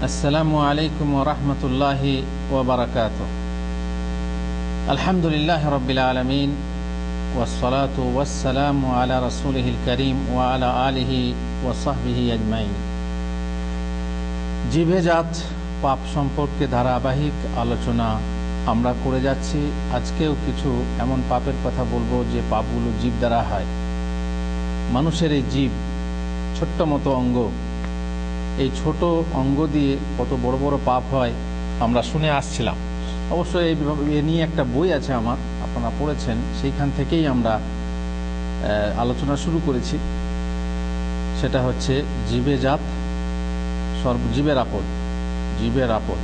আসসালামু আলাইকুম ওয়া রাহমাতুল্লাহি ওয়া বারাকাতুহু। আলহামদুলিল্লাহি রাব্বিল আলামিন ওয়াস সালাতু ওয়াস সালামু আলা রাসূলিহিল কারীম ওয়া আলা আলিহি ওয়া সাহবিহি আজমাইন। জিভেজাত পাপ সম্পর্কে ধারাবাহিক আলোচনা আমরা করে যাচ্ছি। আজকেও কিছু এমন পাপের কথা বলবো যে পাপগুলো জীব দ্বারা হয়। মানুষের এই জীব ছোট্ট মতো অঙ্গ, এই ছোট অঙ্গ দিয়ে কত বড় বড় পাপ হয় আমরা শুনে আসছিলাম। অবশ্যই এ নিয়ে একটা বই আছে আমার, আপনারা পড়েছেন, সেইখান থেকেই আমরা আলোচনা শুরু করেছি। সেটা হচ্ছে জিভেজাত জীবের আপদ। জীবের আপদ,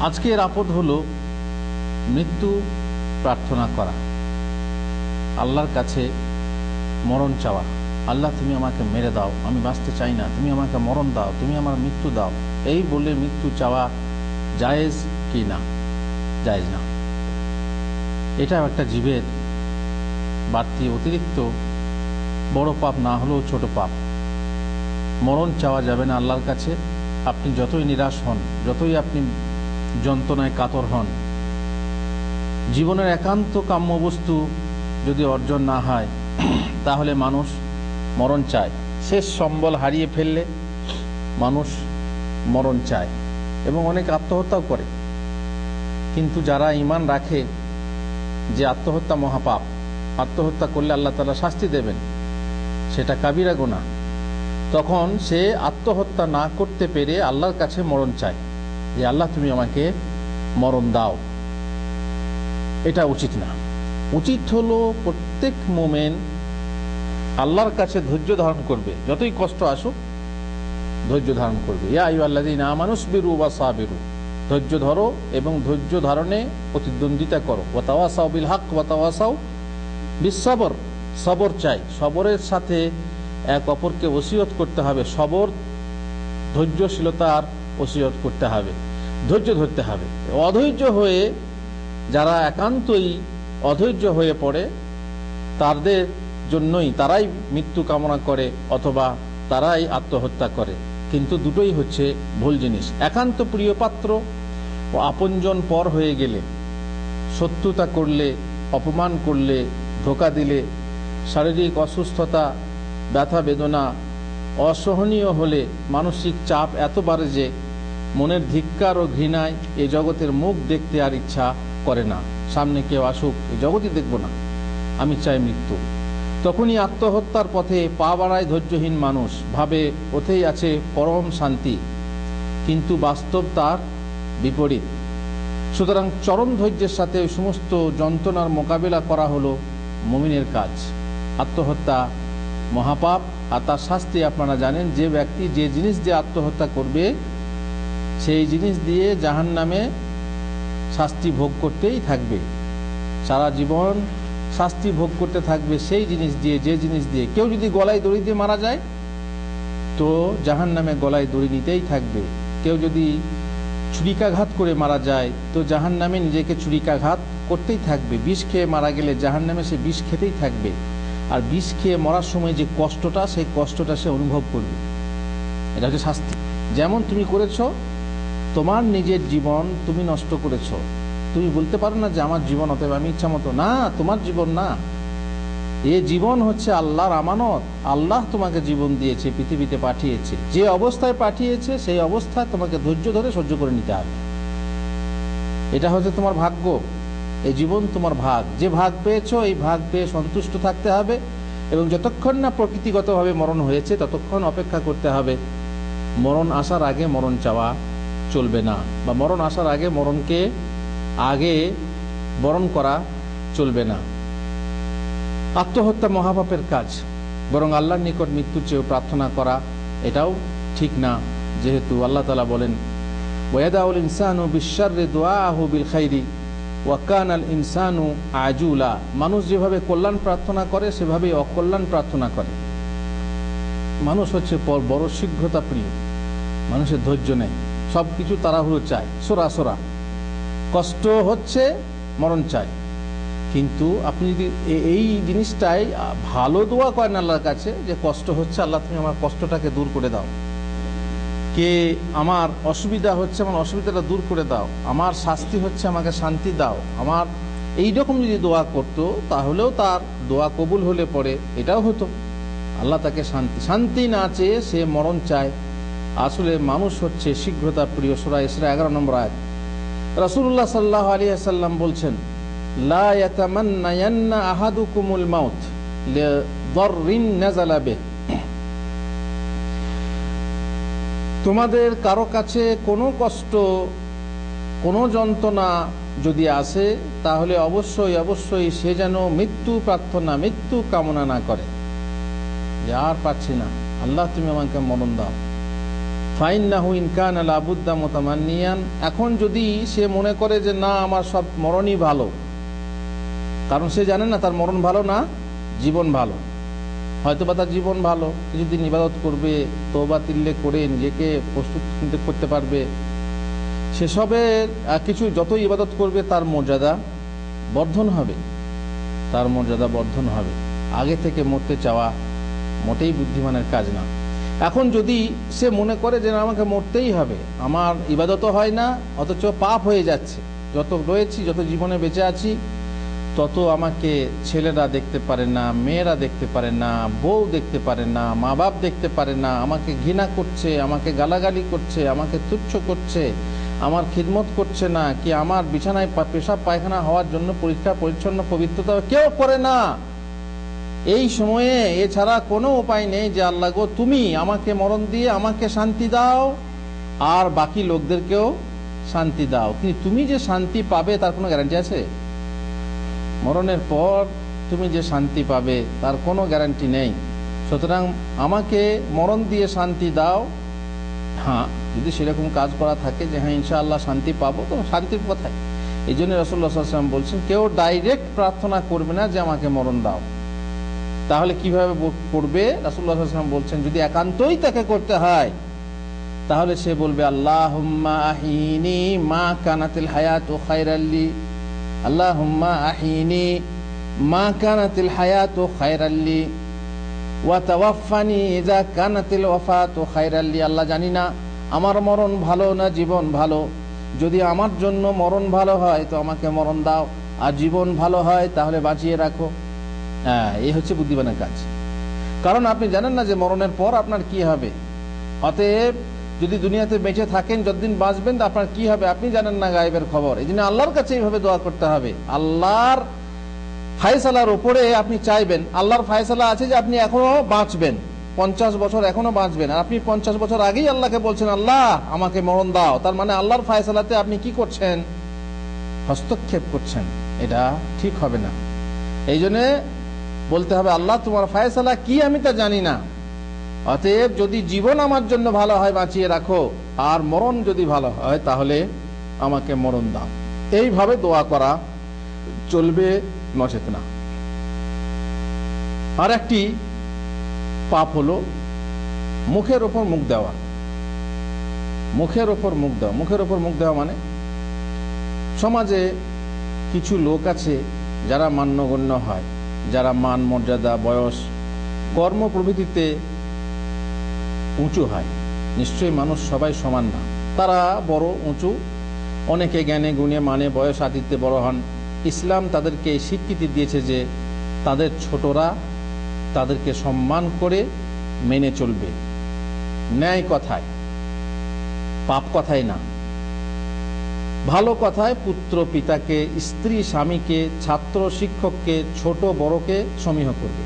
আজকের আপদ হলো মৃত্যু প্রার্থনা করা, আল্লাহর কাছে মরণ চাওয়া। আল্লাহ, তুমি আমাকে মেরে দাও, আমি বাঁচতে চাই না, তুমি আমাকে মরণ দাও, তুমি আমার মৃত্যু দাও, এই বলে মৃত্যু চাওয়া জায়েজ কি না? জায়েজ না। এটা একটা জীবের বাড়তি অতিরিক্ত বড় পাপ, না হলেও ছোট পাপ। মরণ চাওয়া যাবে না আল্লাহর কাছে। আপনি যতই নিরাশ হন, যতই আপনি যন্ত্রণায় কাতর হন, জীবনের একান্ত কাম্য বস্তু যদি অর্জন না হয় তাহলে মানুষ মরণ চায়। শেষ সম্বল হারিয়ে ফেললে মানুষ মরণ চায় এবং অনেক আত্মহত্যাও করে। কিন্তু যারা ঈমান রাখে যে আত্মহত্যা মহাপাপ, আত্মহত্যা করলে আল্লাহ তাআলা শাস্তি দেবেন, সেটা কাবিরা গুনাহ, তখন সে আত্মহত্যা না করতে পেরে আল্লাহর কাছে মরণ চায় যে আল্লাহ, তুমি আমাকে মরণ দাও। এটা উচিত না। উচিত হলো প্রত্যেক মুমিন আল্লাহর কাছে ধৈর্য ধারণ করবে, যতই কষ্ট আসুক ধৈর্য ধারণ করবে। ইয়া আইয়ুহাল্লাযীনা আমানু সবিরু ওয়া সাবিরু, ধৈর্য ধরো এবং ধৈর্য ধারণে প্রতিদ্বন্দ্বিতা করো। ওয়া তাওয়াসাউ বিল হক ওয়া তাওয়াসাউ বিস সবর, সবর চাই, সবরের সাথে এক অপরকে ওসিয়ত করতে হবে। সবর, ধৈর্যশীলতার ওসিয়ত করতে হবে, ধৈর্য ধরতে হবে। অধৈর্য হয়ে যারা একান্তই অধৈর্য হয়ে পড়ে, তাদের জন্যই তারাই মৃত্যু কামনা করে অথবা তারাই আত্মহত্যা করে। কিন্তু দুটোই হচ্ছে ভুল জিনিস। একান্ত প্রিয় পাত্র ও আপনজন পর হয়ে গেলে, শত্রুতা করলে, অপমান করলে, ধোঁকা দিলে, শারীরিক অসুস্থতা, ব্যথা বেদনা অসহনীয় হলে, মানসিক চাপ এত বাড়ে যে মনের ধিক্কার ও ঘৃণায় এই জগতের মুখ দেখতে আর ইচ্ছা করে না। সামনে কেউ আসুক, এই জগতই দেখব না, আমি চাই মৃত্যু। তখনই আত্মহত্যার পথে পা বাড়ায় ধৈর্যহীন মানুষ, ভাবে ওতেই আছে পরম শান্তি, কিন্তু বাস্তব তার বিপরীত। সুতরাং চরম ধৈর্যের সাথে ওই সমস্ত যন্ত্রণার মোকাবেলা করা হলো মুমিনের কাজ। আত্মহত্যা মহাপাপ, আর তার শাস্তি আপনারা জানেন। যে ব্যক্তি যে জিনিস দিয়ে আত্মহত্যা করবে সেই জিনিস দিয়ে জাহান্নামে শাস্তি ভোগ করতেই থাকবে, সারা জীবন শাস্তি ভোগ করতে থাকবে সেই জিনিস দিয়ে, যে জিনিস দিয়ে। কেউ যদি গলায় দড়ি দিয়ে মারা যায় তো জাহান্নামে গলায় দড়ি নিতেই থাকবে। কেউ যদি ছুরিকাঘাত করে মারা যায় তো জাহান্নামে নিজেকে ছুরিকাঘাত করতেই থাকবে। বিষ খেয়ে মারা গেলে জাহান্নামে সে বিষ খেতেই থাকবে। আর বিষ খেয়ে মরার সময় যে কষ্টটা, সেই কষ্টটা সে অনুভব করবে। এটা হচ্ছে শাস্তি। যেমন তুমি করেছ, তোমার নিজের জীবন তুমি নষ্ট করেছ। তুমি বলতে পারো না যে আমার জীবন, অতএব আমি ইচ্ছা মতো, না, তোমার জীবন না, এ জীবন হচ্ছে আল্লাহর আমানত। আল্লাহ তোমাকে জীবন দিয়েছে, পৃথিবীতে পাঠিয়েছে, যে অবস্থায় পাঠিয়েছে সেই অবস্থায় তোমাকে ধৈর্য ধরে সহ্য করে নিতে হবে। এটা হচ্ছে তোমার ভাগ্য, এই জীবন তোমার ভাগ। যে ভাগ পেয়েছো, এই ভাগ পেয়ে সন্তুষ্ট থাকতে হবে এবং যতক্ষণ না প্রকৃতিগতভাবে মরণ হয়েছে ততক্ষণ অপেক্ষা করতে হবে। মরণ আসার আগে মরণ চাওয়া চলবে না, বা মরণ আসার আগে মরণকে আগে বরণ করা চলবে না। আত্মহত্যা মহাপাপের কাজ, বরং আল্লাহর নিকট মৃত্যু চেয়ে প্রার্থনা করা এটাও ঠিক না। যেহেতু আল্লাহ তাআলা বলেন, ওয়াদাউল ইনসানু বিশাররি দুআহু বিল খাইরি ওয়া কানাল ইনসানু আজুলা। মানুষ যেভাবে কল্যাণ প্রার্থনা করে সেভাবেই অকল্যাণ প্রার্থনা করে। মানুষ হচ্ছে বড় শীঘ্রতা প্রিয়, মানুষের ধৈর্য নেই, সবকিছু তাড়াহুড়ো চায়, সোরা সোরা। কষ্ট হচ্ছে, মরণ চাই। কিন্তু আপনি যদি এই জিনিসটাই ভালো দোয়া করেন আল্লাহর কাছে, যে কষ্ট হচ্ছে, আল্লাহ তুমি আমার কষ্টটাকে দূর করে দাও, কে আমার অসুবিধা হচ্ছে, আমার অসুবিধাটা দূর করে দাও, আমার শাস্তি হচ্ছে আমাকে শান্তি দাও, আমার এইরকম যদি দোয়া করতো তাহলেও তার দোয়া কবুল হলে পরে এটাও হতো। আল্লাহ তাকে শান্তি না চেয়ে সে মরণ চায়। আসলে মানুষ হচ্ছে শীঘ্রতা প্রিয়। সূরা ইসরা 11 নম্বর আয়াত। রাসূলুল্লাহ সাল্লাল্লাহু আলাইহি ওয়াসাল্লাম বলছেন, লা ইয়াতামান্নায়ান্না আহাদুকুমুল মাউত লিদাররিন নাযালা বিহি। তোমাদের কারো কাছে কোনো কষ্ট, কোনো যন্ত্রণা যদি আসে তাহলে অবশ্যই অবশ্যই সে যেন মৃত্যু প্রার্থনা, মৃত্যু কামনা না করে, যে আর পাচ্ছি না, আল্লাহ তুমি আমাকে মরণ দাও। ফাইন্নাহু ইন কানা লাবুদ্দা মুতামান্নিয়ান। এখন যদি সে মনে করে যে না আমার সব মরণই ভালো, কারণ সে জানে না তার মরণ ভালো না জীবন ভালো। হয়তো বা তার জীবন ভালো, কিছুদিন ইবাদত করবে, তওবা তিল্লে করে নিজেকে প্রস্তুত করতে পারবে, সেসবের কিছু যত ইবাদত করবে তার মর্যাদা বর্ধন হবে, তার মর্যাদা বর্ধন হবে। আগে থেকে মরতে চাওয়া মোটেই বুদ্ধিমানের কাজ না। এখন যদি সে মনে করে যে আমাকে মরতেই হবে, আমার ইবাদতও হয় না অথচ পাপ হয়ে যাচ্ছে, যত রয়েছি, যত জীবনে বেঁচে আছি তত আমাকে ছেলেরা দেখতে পারে না, মেয়েরা দেখতে পারে না, বউ দেখতে পারে না, মা বাপ দেখতে পারে না, আমাকে ঘৃণা করছে, আমাকে গালাগালি করছে, আমাকে তুচ্ছ করছে, আমার খিদমত করছে না, কি আমার বিছানায় পেশাব পায়খানা হওয়ার জন্য পরিষ্কার পরিচ্ছন্ন পবিত্রতা কেউ করে না। এই সময়ে এছাড়া কোনো উপায় নেই যে আল্লাহ গো তুমি আমাকে মরণ দিয়ে আমাকে শান্তি দাও আর বাকি লোকদেরকেও শান্তি দাও। কিন্তু তুমি যে শান্তি পাবে তার কোনো গ্যারান্টি আছে? মরণের পর তুমি যে শান্তি পাবে তার কোনো গ্যারান্টি নেই। সুতরাং আমাকে মরণ দিয়ে শান্তি দাও। হ্যাঁ, যদি সেরকম কাজ করা থাকে যে হ্যাঁ ইনশাআল্লাহ শান্তি পাবো, তো শান্তির কথাই। এই জন্য রাসূলুল্লাহ সাল্লাল্লাহু আলাইহি ওয়াসাল্লাম বলছেন কেউ ডাইরেক্ট প্রার্থনা করবে না যে আমাকে মরণ দাও। তাহলে কিভাবে করবে? রাসূলুল্লাহ সাল্লাল্লাহু আলাইহি ওয়াসাল্লাম বলছেন যদি একান্তই তাকে করতে হয় তাহলে সে বলবে আল্লাহুম্মা আহিনি মা কানাতিল হায়াতু খায়রাল্লি, আল্লাহুম্মা আহিনি মা কানাতিল হায়াতু খায়রাল্লি ওয়া তাওয়াফানি ইযা কানাতিল ওয়াফাতু খায়রাল্লি। আল্লাহ জানি না আমার মরণ ভালো না জীবন ভালো, যদি আমার জন্য মরণ ভালো হয় তো আমাকে মরণ দাও, আর জীবন ভালো হয় তাহলে বাঁচিয়ে রাখো। হ্যাঁ, এই হচ্ছে বুদ্ধিমানের কাজ। কারণ আপনি জানেন না যে মরণের পর আপনার কি হবে। অতএব যদি দুনিয়াতে বেঁচে থাকেন, যতদিন বাঁচবেন আপনার কি হবে আপনি জানেন না, গায়েবের খবর। এই জন্য আল্লাহর কাছে এইভাবে দোয়া করতে হবে। আল্লাহর ফায়সালার উপরে আপনি চাইবেন। আল্লাহর ফায়সালা আছে যে আপনি এখনো বাঁচবেন, 50 বছর এখনো বাঁচবেন, আর আপনি 50 বছর আগেই আল্লাহকে বলছেন আল্লাহ আমাকে মরণ দাও। তার মানে আল্লাহর ফায়সালাতে আপনি কি করছেন? হস্তক্ষেপ করছেন। এটা ঠিক হবে না। এই জন্য বলতে হবে আল্লাহ তোমার ফায়সালা কি আমি তা জানি না, অতএব যদি জীবন আমার জন্য ভালো হয় বাঁচিয়ে রাখো, আর মরণ যদি ভালো হয় তাহলে আমাকে মরণ দাও। এইভাবে দোয়া করা চলবে, নচেত না। আর একটি পাপ হলো মুখের ওপর মুখ দেওয়া। মুখের ওপর মুখ দেওয়া, মুখের ওপর মুখ দেওয়া মানে সমাজে কিছু লোক আছে যারা মান্যগণ্য হয়, যারা মান মর্যাদা বয়স কর্ম প্রভৃতিতে উঁচু হয়। নিশ্চয়ই মানুষ সবাই সমান না, তারা বড় উঁচু, অনেকে জ্ঞানে গুণে মানে বয়স আদিত্যে বড় হন। ইসলাম তাদেরকে স্বীকৃতি দিয়েছে যে তাদের ছোটরা তাদেরকে সম্মান করে মেনে চলবে, ন্যায় কথায়, পাপ কথায় না, ভালো কথায় পুত্র পিতাকে, স্ত্রী স্বামীকে, ছাত্র শিক্ষককে, ছোট বড়কে সমীহ করবে,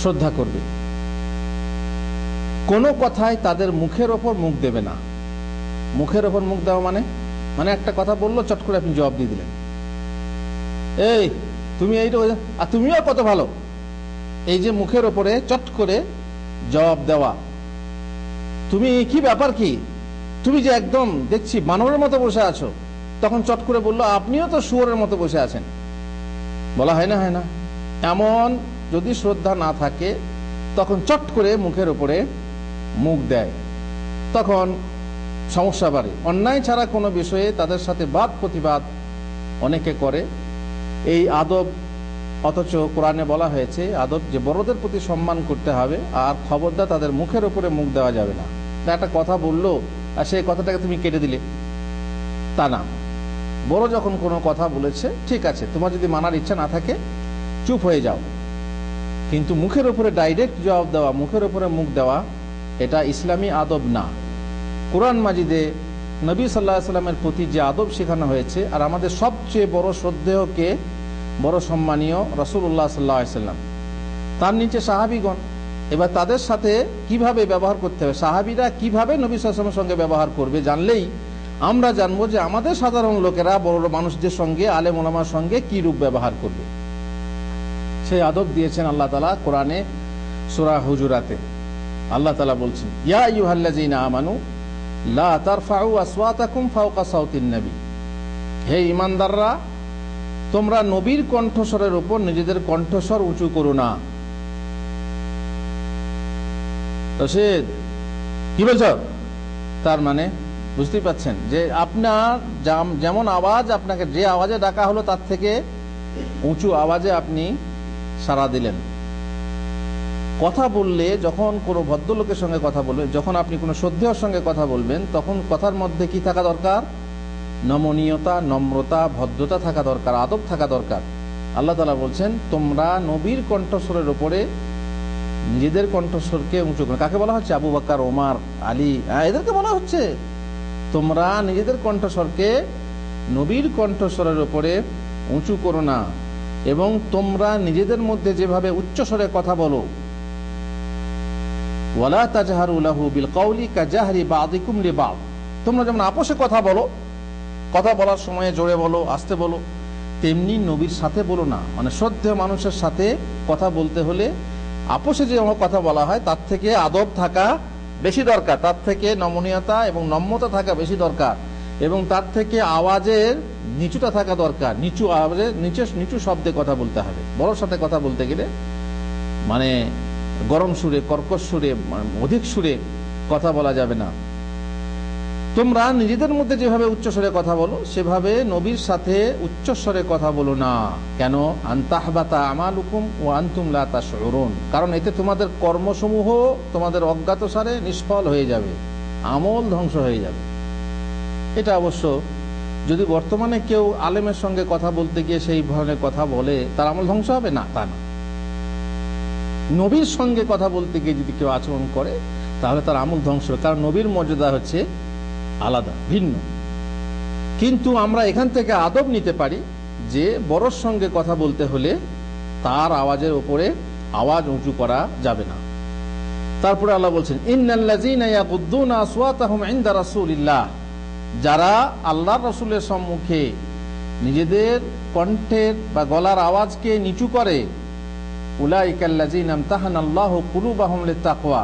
শ্রদ্ধা করবে। কোনো কথায় তাদের মুখের ওপর মুখ দেবে না। মুখের ওপর মুখ দেওয়া মানে একটা কথা বললো চট করে আপনি জবাব দিয়ে দিলেন, এই তুমি এইটা, আর তুমিও কত ভালো। এই যে মুখের ওপরে চট করে জবাব দেওয়া, তুমি কি ব্যাপার কি, তুমি যে একদম দেখছি বানরের মতো বসে আছো, তখন চট করে বললো আপনিও তো শুয়োরের মতো বসে আছেন। বলা হয় না, হয় না? এমন যদি শ্রদ্ধা না থাকে তখন চট করে মুখের ওপরে মুখ দেয়, তখন সমস্যা বাড়ে। অন্যায় ছাড়া কোনো বিষয়ে তাদের সাথে বাদ প্রতিবাদ অনেকে করে, এই আদব। অথচ কোরআনে বলা হয়েছে আদব যে বড়দের প্রতি সম্মান করতে হবে, আর খবরদার তাদের মুখের উপরে মুখ দেওয়া যাবে না। একটা কথা বললো আর সেই কথাটাকে তুমি কেটে দিলে, তা না। বড় যখন কোনো কথা বলেছে, ঠিক আছে, তোমার যদি মানার ইচ্ছা না থাকে চুপ হয়ে যাও, কিন্তু মুখের উপরে ডাইরেক্ট জবাব দেওয়া, মুখের উপরে মুখ দেওয়া, এটা ইসলামী আদব না। কোরআন মাজিদে নবী সাল্লাল্লাহু আলাইহি সাল্লামের প্রতি যে আদব শেখানো হয়েছে, আর আমাদের সবচেয়ে বড় শ্রদ্ধেয়কে, বড় সম্মানীয় রাসূলুল্লাহ সাল্লাল্লাহু আলাইহি সাল্লাম, তার নিচে সাহাবীগণ, এবার তাদের সাথে কিভাবে ব্যবহার করতে হবে, সাহাবীরা কিভাবে নবী সাল্লাল্লাহু আলাইহি সাল্লামের সঙ্গে ব্যবহার করবে, জানলেই আমরা জানবো যে আমাদের সাধারণ লোকেরা বড় মানুষদের সঙ্গে, আলেম ওলামার সঙ্গে কি রূপ ব্যবহার করবে। সেই আদব দিয়েছেন আল্লাহ তাআলা কোরআনে সূরা হুজুরাতে। আল্লাহ তাআলা বলছেন, ইয়া আইয়ুহাল্লাযীনা আমানু লা তারফাউ আসওয়াতাকুম ফাওকা সাওতিন নবী, হে ঈমানদাররা, তোমরা নবীর কণ্ঠস্বরের উপর নিজেদের কণ্ঠস্বর উঁচু করো না। তো সে কি বলছ, তার মানে বুঝতেই পাচ্ছেন যে আপনার যেমন আওয়াজ, আপনাকে যে আওয়াজে ডাকা হলো তার থেকে উঁচু আওয়াজে আপনি সাড়া দিলেন। কথা বললে, যখন কোনো ভদ্রলোকের সঙ্গে কথা বলবেন, যখন আপনি কোনো শ্রদ্ধেয়র সঙ্গে কথা বলবেন, তখন কথার মধ্যে কি থাকা দরকার? নমনীয়তা, নম্রতা, ভদ্রতা থাকা দরকার, আদব থাকা দরকার। আল্লাহ তাআলা বলছেন, তোমরা নবীর কণ্ঠস্বরের উপরে নিজেদের কণ্ঠস্বরকে উঁচু করো। কাকে বলা হচ্ছে? আবু বকর, ওমর, আলী, এদেরকে বলা হচ্ছে তোমরা নিজেদের কণ্ঠস্বরকে নবীর কণ্ঠস্বরের উপরে উঁচু করো না, এবং তোমরা নিজেদের মধ্যে যেভাবে উচ্চস্বরে কথা বলো, ওয়ালা তাজহারু লাহু বিল কওলি কাজাহরি বাযিকুম লিবাদ, তোমরা যেমন আপোষে কথা বলো, কথা বলার সময় জোরে বলো, আস্তে বলো, তেমনি নবীর সাথে বলো না। মানে শ্রদ্ধেয় মানুষের সাথে কথা বলতে হলে আপোষে যে কথা বলা হয় তার থেকে আদব থাকা বেশি দরকার, তার থেকে নমনীয়তা এবং নম্রতা থাকা বেশি দরকার, এবং তার থেকে আওয়াজের নিচুটা থাকা দরকার। নিচু আওয়াজে, নিচু শব্দে কথা বলতে হবে। বড়র সাথে কথা বলতে গেলে মানে গরম সুরে, কর্কশ সুরে, অধিক সুরে কথা বলা যাবে না। তোমরা নিজেদের মধ্যে যেভাবে উচ্চস্বরে কথা বলো, সেভাবে নবীর সাথে উচ্চস্বরে কথা বলো না। কেন? আনতাহবাতা আমালুকুম ওয়া আনতুম লা তাশউরুন, কারণ এতে তোমাদের কর্মসমূহ তোমাদের অজ্ঞাতসারে নিষ্ফল হয়ে যাবে, আমল ধ্বংস হয়ে যাবে। এটা অবশ্য যদি বর্তমানে কেউ আলেমের সঙ্গে কথা বলতে গিয়ে সেই ধরনের কথা বলে, তার আমল ধ্বংস হবে না, তা না। নবীর সঙ্গে কথা বলতে গিয়ে যদি কেউ আচরণ করে, তাহলে তার আমল ধ্বংস হবে, কারণ নবীর মর্যাদা হচ্ছে আলাদা, ভিন্ন। কিন্তু আমরা এখান থেকে আদব নিতে পারি যে বড়র সঙ্গে কথা বলতে হলে তার আওয়াজের উপরে আওয়াজ উঁচু করা যাবে না। তারপরে আল্লাহ বলছেন, ইন্নাল্লাযীনা ইয়াগুদ্দুনা আসওয়াতাহুম ইনদা রাসূলিল্লাহ, যারা আল্লাহর রাসূলের সম্মুখে নিজেদের কণ্ঠের বা গলার আওয়াজকে নিচু করে, উলাইকাল্লাযীনা ইমতাহানাল্লাহু কুলুবাহুম লিত্তাকওয়া,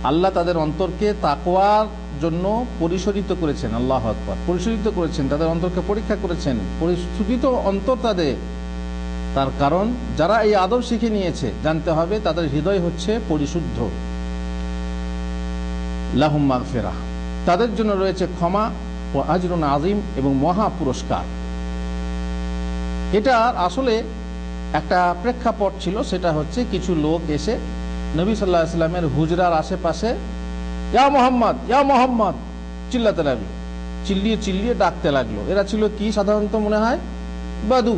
আল্লাহ তাদের অন্তরকে তাকওয়ার জন্য পরিশোধিত করেছেন। আল্লাহু আকবার, পরিশোধিত করেছেন, তাদের অন্তরকে পরীক্ষা করেছেন, পরিশোধিত অন্তর তাদের। তার কারণ যারা এই আদব শিখে নিয়েছে, জানতে হবে তাদের হৃদয় হচ্ছে পরিশুদ্ধ। লাহুম মাগফিরাহ, তাদের জন্য রয়েছে ক্ষমা ও আজরুন আযীম, এবং মহা পুরস্কার। এটা আসলে একটা প্রেক্ষাপট ছিল, সেটা হচ্ছে কিছু লোক এসে নবী সাল্লাল্লাহু আলাইহি ওয়াসাল্লামের হুজরার আশেপাশে ইয়া মুহাম্মদ, ইয়া মুহাম্মদ চিল্লাতে লাগলো, চিল্লিয়ে চিল্লিয়ে ডাকতে লাগলো। এরা ছিল কি? সাধারণত মনে হয় বাদু।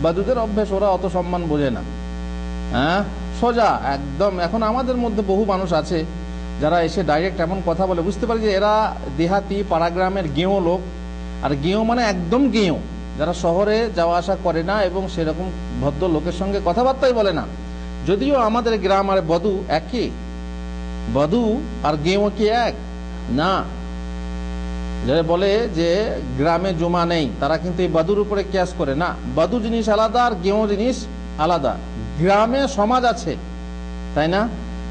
বাদুদের অভ্যেস, ওরা অত সম্মান বোঝে না, হ্যাঁ, সোজা একদম। এখন আমাদের মধ্যে বহু মানুষ আছে যারা এসে ডাইরেক্ট এমন কথা বলে, বুঝতে পারি যে এরা দেহাতি পাড়াগ্রামের গেঁয়ো লোক। আর গেঁয়ো মানে একদম গেঁয়ো, যারা শহরে যাওয়া আসা করে না এবং সেরকম ভদ্র লোকের সঙ্গে কথাবার্তাই বলে না। যদিও আমাদের গ্রাম আর বধু একই, বধু আর গেঁয়ো কি এক না? যারা বলে যে গ্রামে জমা নেই, তারা কিন্তু এই বধুর উপরে কিয়াস করে না। বধু জিনিস আলাদা আর গেঁয়ো জিনিস আলাদা। গ্রামে সমাজ আছে, তাই না?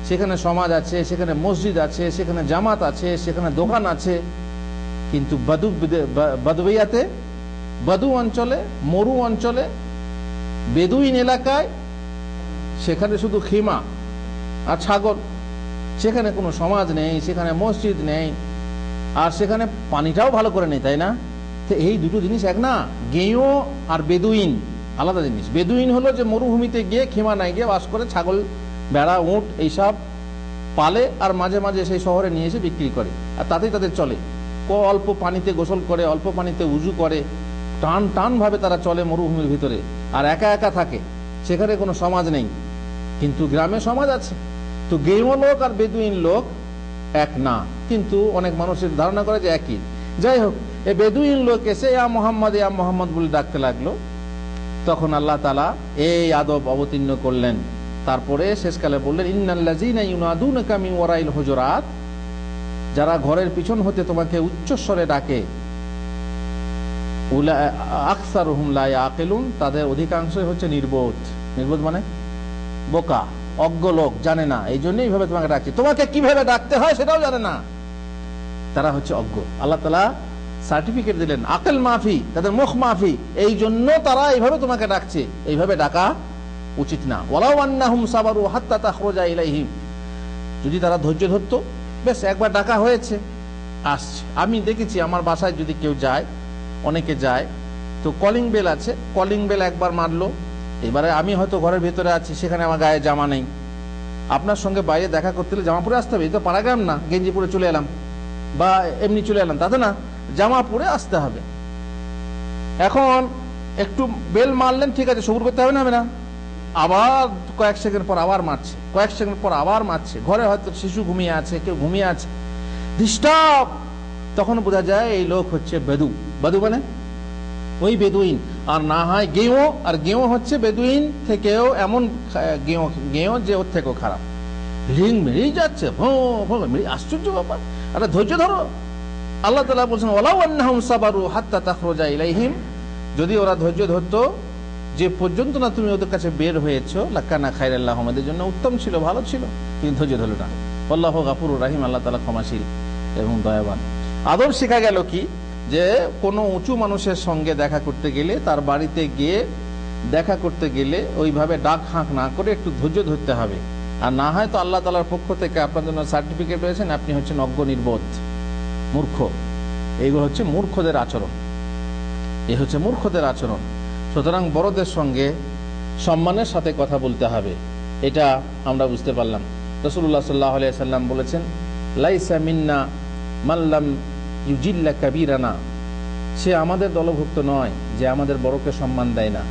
সেখানে সমাজ আছে, সেখানে মসজিদ আছে, সেখানে জামাত আছে, সেখানে দোকান আছে। কিন্তু বদুইয়াতে, বদু অঞ্চলে, মরু অঞ্চলে, বেদুইন এলাকায়, সেখানে শুধু খিমা আর ছাগল। সেখানে কোনো সমাজ নেই, সেখানে মসজিদ নেই, আর সেখানে পানিটাও ভালো করে নেই, তাই না? তো এই দুটো জিনিস এক না। গেঁয়ো আর বেদুইন আলাদা জিনিস। বেদুইন হলো যে মরুভূমিতে গিয়ে খিমা নাই গিয়ে বাস করে, ছাগল, ভেড়া, উট এইসব পালে আর মাঝে মাঝে সেই শহরে নিয়ে এসে বিক্রি করে, আর তাতেই তাদের চলে। অল্প পানিতে গোসল করে, অল্প পানিতে উজু করে, টান টান ভাবে তারা চলে মরুভূমির ভিতরে, আর একা একা থাকে, সেখানে কোনো সমাজ নেই। কিন্তু গ্রামে সমাজ আছে। তো গেমো লোক আর বেদুইন লোক এক না, কিন্তু অনেক মানুষের ধারণা করে যে একই। যাই হোক, এই বেদুইন লোক এসে ইয়া মোহাম্মদ বলে ডাকতে লাগলো। তখন আল্লাহ তাআলা এই আদব অবতীর্ণ করলেন। তারপরে শেষকালে বললেন, ইন্নাল্লাযীনা ইউনাদুনাকা মিন ওয়ারাইল হুজুরাত, যারা ঘরের পিছন হতে তোমাকে উচ্চস্বরে ডাকে, আকসারুহুম লা ইয়াকিলুন, তাদের অধিকাংশই হচ্ছে নির্বোধ। নির্বোধ মানে বোকা, অজ্ঞ লোক, জানে না, এই জন্য এইভাবে তোমাকে ডাকছে। তোমাকে কিভাবে ডাকতে হয় সেটাও জানে না, তারা হচ্ছে অজ্ঞ। আল্লাহ তাআলা সার্টিফিকেট দিলেন আকল মাফি, তাদের মুখ মাফি, এই জন্য তারা এইভাবে তোমাকে ডাকছে। এইভাবে ডাকা উচিত না। ওয়ালাউ আন্নাহুম সাবারু হাত্তা তাখরুজা ইলাইহিম, যদি তারা ধৈর্য ধরতো, বেশ একবার ডাকা হয়েছে, আসছে। আমি দেখেছি আমার বাসায় যদি কেউ যায়, অনেকে যায়, তো কলিং বেল আছে, কলিং বেল একবার মারলো, এবারে আমি হয়তো ঘরের ভেতরে আছি, সেখানে আমার গায়ে জামা নেই, আপনার সঙ্গে বাইরে দেখা করতে হলে জামা পরে আসতে হবে। এই তো পাড়াগ্রাম না, গেঞ্জি পরে চলে এলাম বা এমনি চলে এলাম, তাতে না, জামা পরে আসতে হবে। এখন একটু বেল মারলেন, ঠিক আছে, সবুর করতে হবে না, হবে না, আবার কয়েক সেকেন্ড পর আবার মারছে, কয়েক সেকেন্ড পর আবার মারছে। ঘরে হয়তো শিশু ঘুমিয়ে আছে, কেউ ঘুমিয়ে আছে, ডিস্টার্ব। তখন বোঝা যায় এই লোক হচ্ছে বেদু। বেদু মানে ওই বেদুইন, আর না হয় গেঁয়ো। আর গেঁয়ো হচ্ছে বেদুইন থেকেও এমন গেঁয়ো যে ওর থেকেও খারাপ, রিং মেরেই যাচ্ছে, আশ্চর্য ব্যাপার। আরে ধৈর্য ধরো। আল্লাহ তাআলা বলছেন, ওয়ালাউ আন্নাহুম সাবারু হাত্তা তাখরুজা ইলাইহিম, যদি ওরা ধৈর্য ধরতো যে পর্যন্ত না তুমি ওদের কাছে বের হয়েছো, লাকানা খায়রাল লাহুম, এদের জন্য উত্তম ছিল, ভালো ছিল, কিন্তু ধৈর্য ধরল না। আল্লাহু গাফুরুর রহিম, আল্লাহ তাআলা ক্ষমাশীল এবং দয়াবান। আদব শেখা গেল কি, যে কোনো উঁচু মানুষের সঙ্গে দেখা করতে গেলে, তার বাড়িতে গিয়ে দেখা করতে গেলে ওইভাবে ডাক হাঁক না করে একটু ধৈর্য ধরতে হবে। আর না হয় তো আল্লাহ তাআলার পক্ষ থেকে আপনার জন্য সার্টিফিকেট রয়েছেন, আপনি হচ্ছেন অজ্ঞ, নির্বোধ, মূর্খ। এইগুলো হচ্ছে মূর্খদের আচরণ, এই হচ্ছে মূর্খদের আচরণ। সুতরাং বড়দের সঙ্গে সম্মানের সাথে কথা বলতে হবে, এটা আমরা বুঝতে পারলাম। রাসূলুল্লাহ সাল্লাল্লাহু আলাইহি ওয়াসাল্লাম বলেছেন, লাইসা মিন্না মান লাম ইউজিল্লা কাবীরানা, সে আমাদের দলভুক্ত নয় যে আমাদের বড়কে সম্মান দেয় না,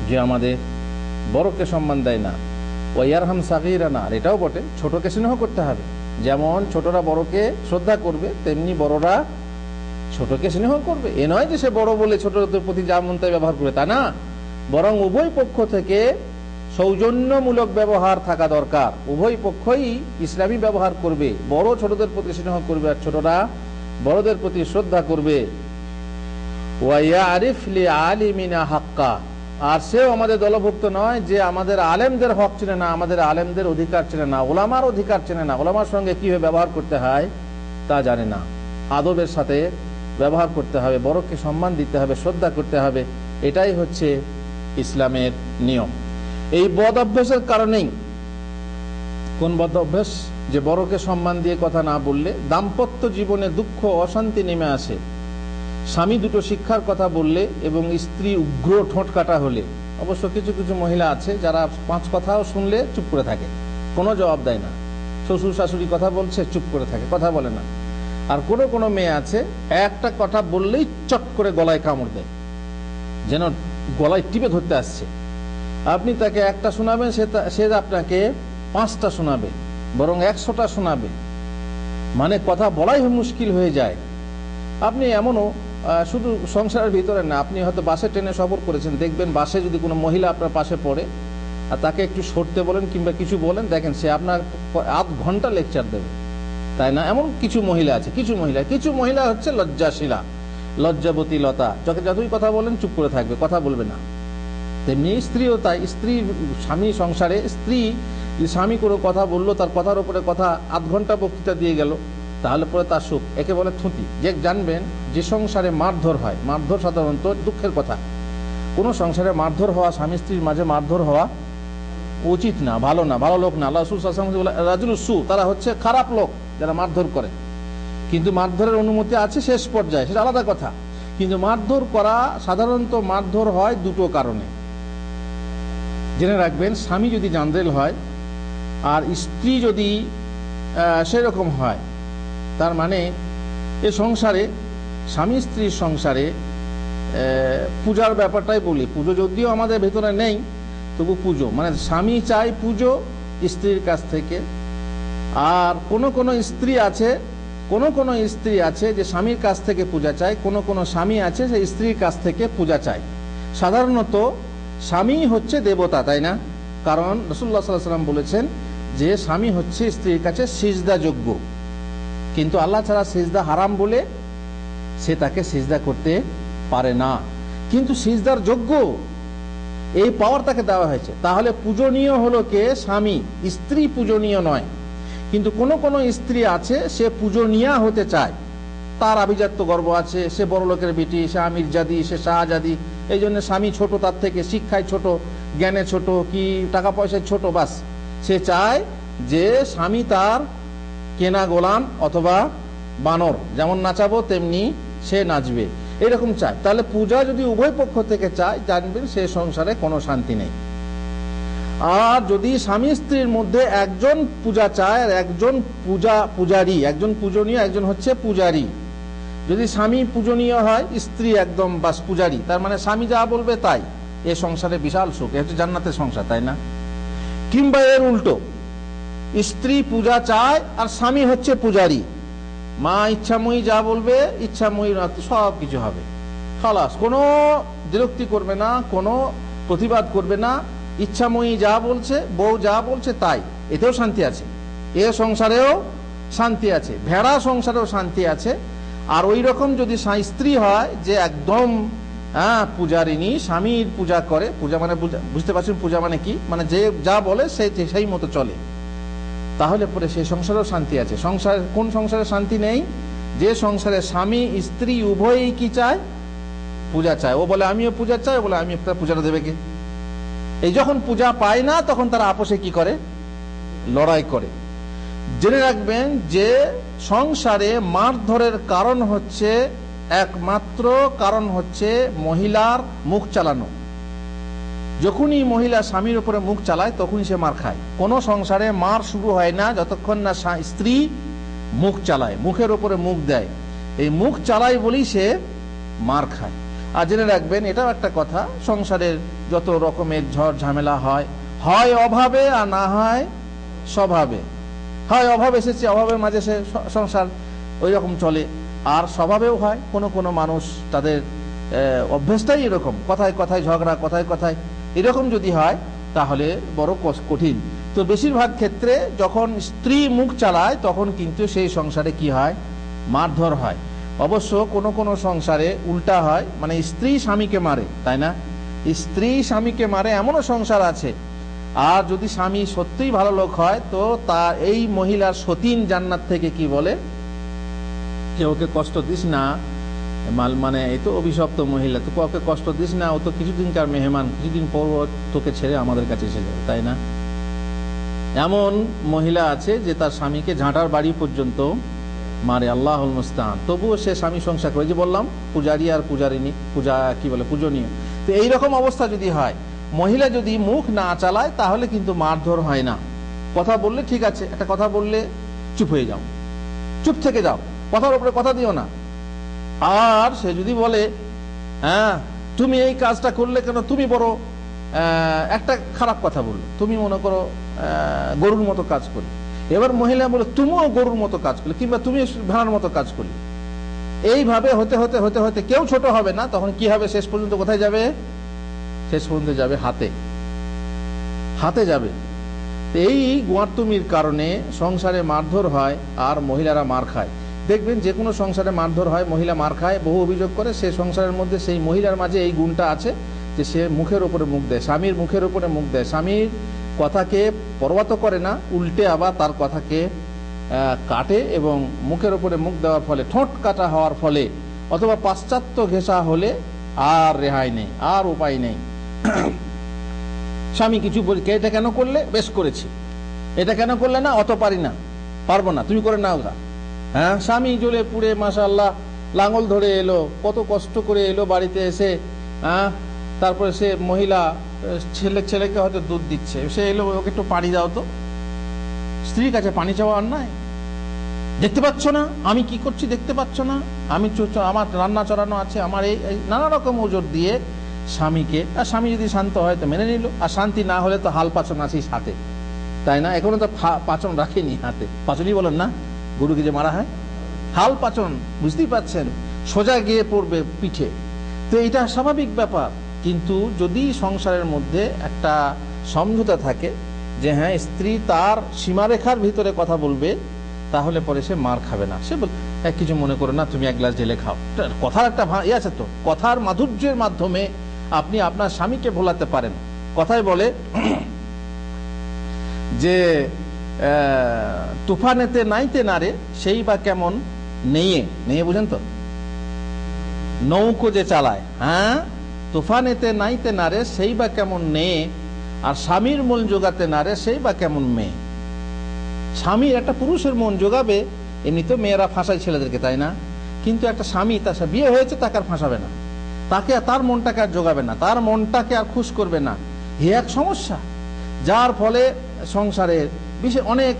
যে আমাদের বড়কে সম্মান দেয় না। ওয়া ইয়ারহাম সাগীরানা, এটাও বটে, ছোটকে স্নেহ করতে হবে। যেমন ছোটরা বড়কে শ্রদ্ধা করবে, তেমনি বড়রা ছোটকে স্নেহ করবে। এ নয় যে সে বড় বলে ছোটদের প্রতি যা মন তাই ব্যবহার করবে, তা না, বরং উভয় পক্ষ থেকে সৌজন্যমূলক ব্যবহার থাকা দরকার। উভয় পক্ষই ইসলামী ব্যবহার করবে, বড় ছোটদের প্রতি স্নেহ করবে আর ছোটরা বড়দের প্রতি শ্রদ্ধা করবে। ওয়া ইয়ারিফ লিআলিমিনা হাক্কা, আর সেও আমাদের দলভুক্ত নয় যে আমাদের আলেমদের হক চেনে না, আমাদের আলেমদের অধিকার চেনে না, ওলামার অধিকার চেনে না, ওলামার সঙ্গে কিভাবে ব্যবহার করতে হয় তা জানে না। আদবের সাথে ব্যবহার করতে হবে, বড়কে সম্মান দিতে হবে, শ্রদ্ধা করতে হবে, এটাই হচ্ছে ইসলামের নিয়ম। এই বদ অভ্যাসের কারণেই, কোন বদ অভ্যাস, যে বড়কে সম্মান দিয়ে কথা না বললে দাম্পত্য জীবনে দুঃখ অশান্তি নেমে আসে। স্বামী দুটো শিক্ষার কথা বললে এবং স্ত্রী উগ্র ঠোঁট কাটা হলে, অবশ্য কিছু কিছু মহিলা আছে যারা 5 কথাও শুনলে চুপ করে থাকে, কোনো জবাব দেয় না। শ্বশুর শাশুড়ি কথা বলছে, চুপ করে থাকে, কথা বলে না। আর কোনো মেয়ে আছে, একটা কথা বললেই চট করে গলায় কামড় দেয়, যেন গলায় টিপে ধরতে আসছে। আপনি তাকে একটা শোনাবেন, সে আপনাকে 5টা শোনাবে, বরং 100টা শোনাবে, মানে কথা বলাই মুশকিল হয়ে যায়। আপনি এমনও শুধু সংসারের ভিতরে না, আপনি হয়তো বাসে ট্রেনে সফর করেছেন, দেখবেন বাসে যদি কোনো মহিলা আপনার পাশে পড়ে আর তাকে একটু সরতে বলেন কিংবা কিছু বলেন, দেখেন সে আপনার আধ ঘন্টা লেকচার দেবে, তাই না? এমন কিছু মহিলা আছে, কিছু মহিলা হচ্ছে লজ্জাশীলা, লজ্জাবতী লতা, যতই কথা বলেন চুপ করে থাকবে, কথা বলবে না। তেমনি স্ত্রীও তাই। স্ত্রী স্বামী সংসারে, স্বামী কোনো কথা বললো, তার কথার উপরে কথা আধ ঘন্টা বক্তৃতা দিয়ে গেল, তাহলে পরে তার সুখ, একে বলে থুতি। যে জানবেন যে সংসারে মারধর হয়, মারধর সাধারণত দুঃখের কথা। কোন সংসারে মারধর হওয়া, স্বামী স্ত্রীর মাঝে মারধর হওয়া উচিত না, ভালো না, ভালো লোক না। আল্লাহ রাসূল সাল্লাল্লাহু আলাইহি ওয়াসাল্লাম রাজুলুস সু, তারা হচ্ছে খারাপ লোক যারা মারধর করে। কিন্তু মারধরের অনুমতি আছে শেষ পর্যায়ে, সেটা আলাদা কথা। কিন্তু মারধর করা, সাধারণত মারধর হয় দুটো কারণে। জেনে রাখবেন, স্বামী যদি জান্দেল হয় আর স্ত্রী যদি সেরকম হয়, তার মানে এ সংসারে স্বামী স্ত্রীর সংসারে পূজার ব্যাপারটাই বলি, পুজো যদিও আমাদের ভেতরে নেই তবু পুজো মানে স্বামী চাই পুজো স্ত্রীর কাছ থেকে। আর কোন স্ত্রী আছে, কোন স্ত্রী আছে যে স্বামীর কাছ থেকে পূজা চায়, কোন স্বামী আছে যে স্ত্রীর কাছ থেকে পূজা চায়। সাধারণত স্বামী হচ্ছে দেবতা, তাই না? কারণ রাসূলুল্লাহ সাল্লাল্লাহু আলাইহি ওয়াসাল্লাম বলেছেন যে স্বামী হচ্ছে স্ত্রীর কাছে সিজদা যোগ্য, কিন্তু আল্লাহ ছাড়া সিজদা হারাম বলে সে তাকে সিজদা করতে পারে না, কিন্তু সিজদার যোগ্য এই পাওয়ার তাকে দেওয়া হয়েছে। তাহলে পূজনীয় হলো কে? স্বামী, স্ত্রী পূজনীয় নয়। কিন্তু কোন স্ত্রী আছে সে পূজনীয়া হতে চায়, তার আভিজাত্য গর্ব আছে, সে বড় লোকের বেটি, সে আমির জাদি, সে শাহজাদি, এই জন্য স্বামী ছোট, তার থেকে শিক্ষায় ছোট, জ্ঞানে ছোট, কি টাকা পয়সায় ছোট, বাস সে চায় যে স্বামী তার কেনা গোলাম অথবা বানর, যেমন নাচাবো তেমনি সে নাচবে, এরকম চায়। তাহলে পূজা যদি উভয় পক্ষ থেকে চায়, জানবেন সে সংসারে কোনো শান্তি নেই। আর যদি স্বামী স্ত্রীর মধ্যে একজন পূজা চায় আর একজন পূজারী, একজন পূজনীয়, একজন হচ্ছে পূজারী, যদি স্বামী পূজনীয় হয়, স্ত্রী একদম বাস পূজারী, তার মানে স্বামী যা বলবে তাই, এ সংসারে বিশাল সুখ, এ হচ্ছে জান্নাতের সংসার, তাই না? কিংবা এর উল্টো, স্ত্রী পূজা চায় আর স্বামী হচ্ছে পূজারী, মা ইচ্ছাময়ী যা বলবে ইচ্ছাময়ী সব কিছু হবে, খালাস, কোনো বিরক্তি করবে না, কোনো প্রতিবাদ করবে না, ইচ্ছাময়ী যা বলছে, বউ যা বলছে তাই, এতেও শান্তি আছে, এ সংসারেও শান্তি আছে, ভেড়া সংসারেও শান্তি আছে। আর ওই রকম যদি স্ত্রী হয় যে একদম পূজারিনী, স্বামীর পূজা করে, পূজা মানে বুঝতে পারছেন পূজা মানে কি, মানে যে যা বলে সেই মতো চলে, তাহলে পরে সেই সংসারেও শান্তি আছে। সংসার কোন সংসারে শান্তি নেই? যে সংসারে স্বামী স্ত্রী উভয়ই কি চায়? পূজা চায়। ও বলে আমিও পূজা চাই, ও বলে আমি পূজাটা দেবে কে? এই যখন পূজা পায় না তখন তারা আপোষে কি করে? লড়াই করে। জেনে রাখবেন যে সংসারে মারধরের কারণ হচ্ছে, একমাত্র কারণ হচ্ছে মহিলার মুখ চালানো। যখনই মহিলা স্বামীর উপরে মুখ চালায় তখনই সে মার খায়। কোন সংসারে মার শুরু হয় না যতক্ষণ না স্ত্রী মুখ চালায়, মুখের উপরে মুখ দেয়, এই মুখ চালায় বলেই সে মার খায়। আর জেনে রাখবেন এটাও একটা কথা, সংসারের যত রকমের ঝড় ঝামেলা হয়, হয় অভাবে আর না হয় স্বভাবে। হয় অভাব এসেছে, অভাবের মাঝে সে সংসার ওই রকম চলে, আর স্বভাবেও হয় কোনো মানুষ তাদের অভ্যেসটাই এরকম, কথায় কথায় ঝগড়া, কথায় কথায় এরকম যদি হয় তাহলে বড় কঠিন। তো বেশিরভাগ ক্ষেত্রে যখন স্ত্রী মুখ চালায় তখন কিন্তু সেই সংসারে কি হয়? মারধর হয়। অবশ্য কোন সংসারে উল্টা হয়, মানে স্ত্রী স্বামীকে মারে, তাই না? স্ত্রী স্বামীকে মারে, এমনও সংসার আছে। আর যদি স্বামী সত্যিই ভালো লোক হয় তো তার এই মহিলার সতীন জান্নাত থেকে কি বলে যে ওকে কষ্ট দিস না, মানে এই তো অভিশপ্ত মহিলা, তো ওকে কষ্ট দিস না, ও তো কিছুদিনকার মেহমান, কিছুদিন পর তোকে ছেড়ে আমাদের কাছে এসে যাবে, তাই না? এমন মহিলা আছে যে তার স্বামীকে ঝাঁটার বাড়ি পর্যন্ত মারে, আল্লাহুল মুস্তাআন, তবুও সে স্বামী সংসার করে। যে বললাম পূজারী আর পূজারিনী, পূজা কি বলে পূজনীয়। তো এইরকম অবস্থা যদি হয়, মহিলা যদি মুখ না চালায় তাহলে কিন্তু মারধর হয় না। কথা বললে ঠিক আছে, একটা কথা বললে চুপ হয়ে যাও, চুপ থেকে যাও, কথার উপরে কথা দিও না। আর সে যদি বলে তুমি এই কাজটা করলে কেন, তুমি বড় একটা খারাপ কথা বললো, তুমি মনে করো গরুর মতো কাজ করলে, এবার মহিলা বলে তুমিও গরুর মতো কাজ করলে, কিংবা তুমি ভেড়ার মতো কাজ করলে, এইভাবে হতে হতে হতে হতে কেউ ছোট হবে না, তখন কি হবে? শেষ পর্যন্ত কোথায় যাবে? শেষ পর্যন্ত যাবে হাতে যাবে। এই গোয়ার্তুমির কারণে সংসারে মারধর হয় আর মহিলারা মার খায়। দেখবেন যে কোনো সংসারে মারধর হয়, মহিলা মার খায়, বহু অভিযোগ করে, সে সংসারের মধ্যে সেই মহিলার মাঝে এই গুণটা আছে যে সে মুখের উপরে মুখ দেয়, স্বামীর মুখের উপরে মুখ দেয়, স্বামীর কথাকে পরোয়া তো করে না, উল্টে আবার তার কথাকে কাটে, এবং মুখের উপরে মুখ দেওয়ার ফলে, ঠোঁট কাটা হওয়ার ফলে অথবা পাশ্চাত্য ঘেঁষা হলে আর রেহাই নেই, আর উপায় নেই। স্বামী কিছু বলি, এটা কেন করলে? বেশ করেছি। এটা কেন করলে না? অত পারবো না, তুমি করে নাও। স্বামী জ্বলে পুড়ে মাশাআল্লাহ লাঙল ধরে এলো, কত কষ্ট করে এলো বাড়িতে এসে, তারপরে সে মহিলা ছেলেকে হয়তো দুধ দিচ্ছে, সে এলো, ওকে একটু পানি দাও তো, স্ত্রীর কাছে পানি চাওয়া অন্যায়? দেখতে পাচ্ছ না আমি কি করছি, দেখতে পাচ্ছ না আমি আমার রান্না চড়ানো আছে, আমার এই নানা রকম ওজোর দিয়ে স্বামীকে, আর স্বামী যদি শান্ত হয় তো মেনে নিল, আর শান্তি না হলে তো হাল পাচন আছেই সাথে, তাই না? এখনো তো পাচন রাখেনি হাতে, পাচনই বলেন না, গরুকে যে মারা হয় হাল পাচন, বুঝতেই পাচ্ছেন, সোজা গিয়ে পড়বে পিঠে। তো এটা স্বাভাবিক ব্যাপার। কিন্তু যদি সংসারের মধ্যে একটা সমঝোতা থাকে যে হ্যাঁ স্ত্রী তার সীমারেখার ভিতরে কথা বলবে, তাহলে পরে সে মার খাবে না। সে বল কিছু মনে করো না, তুমি এক গ্লাস ঢেলে খাও। কথার একটা আছে তো, কথার মাধুর্যের মাধ্যমে আপনি আপনার স্বামীকে ভোলাতে পারেন। কথায় বলে যে তুফানেতে নাইতে নারে সেই বা কেমন নেয়ে, নেয়ে বুঝেন তো, নৌকো যে চালায়, হ্যাঁ, তুফানেতে নাইতে নারে সেই বা কেমন নেয়ে, আর স্বামীর মন জোগাতে নারে সেই বা কেমন মেয়ে। স্বামীর একটা পুরুষের মন জোগাবে, এমনি তো মেয়েরা ফাঁসায় ছেলেদেরকে, তাই না? কিন্তু একটা স্বামী, তার বিয়ে হয়েছে, তাকে আর ফাঁসাবে না, তাকে তার মনটাকে আর জোগাবে না, তার মনটাকে আর খুশ করবে না। এ এক সমস্যা, যার ফলে সংসারের বিশেষ অনেক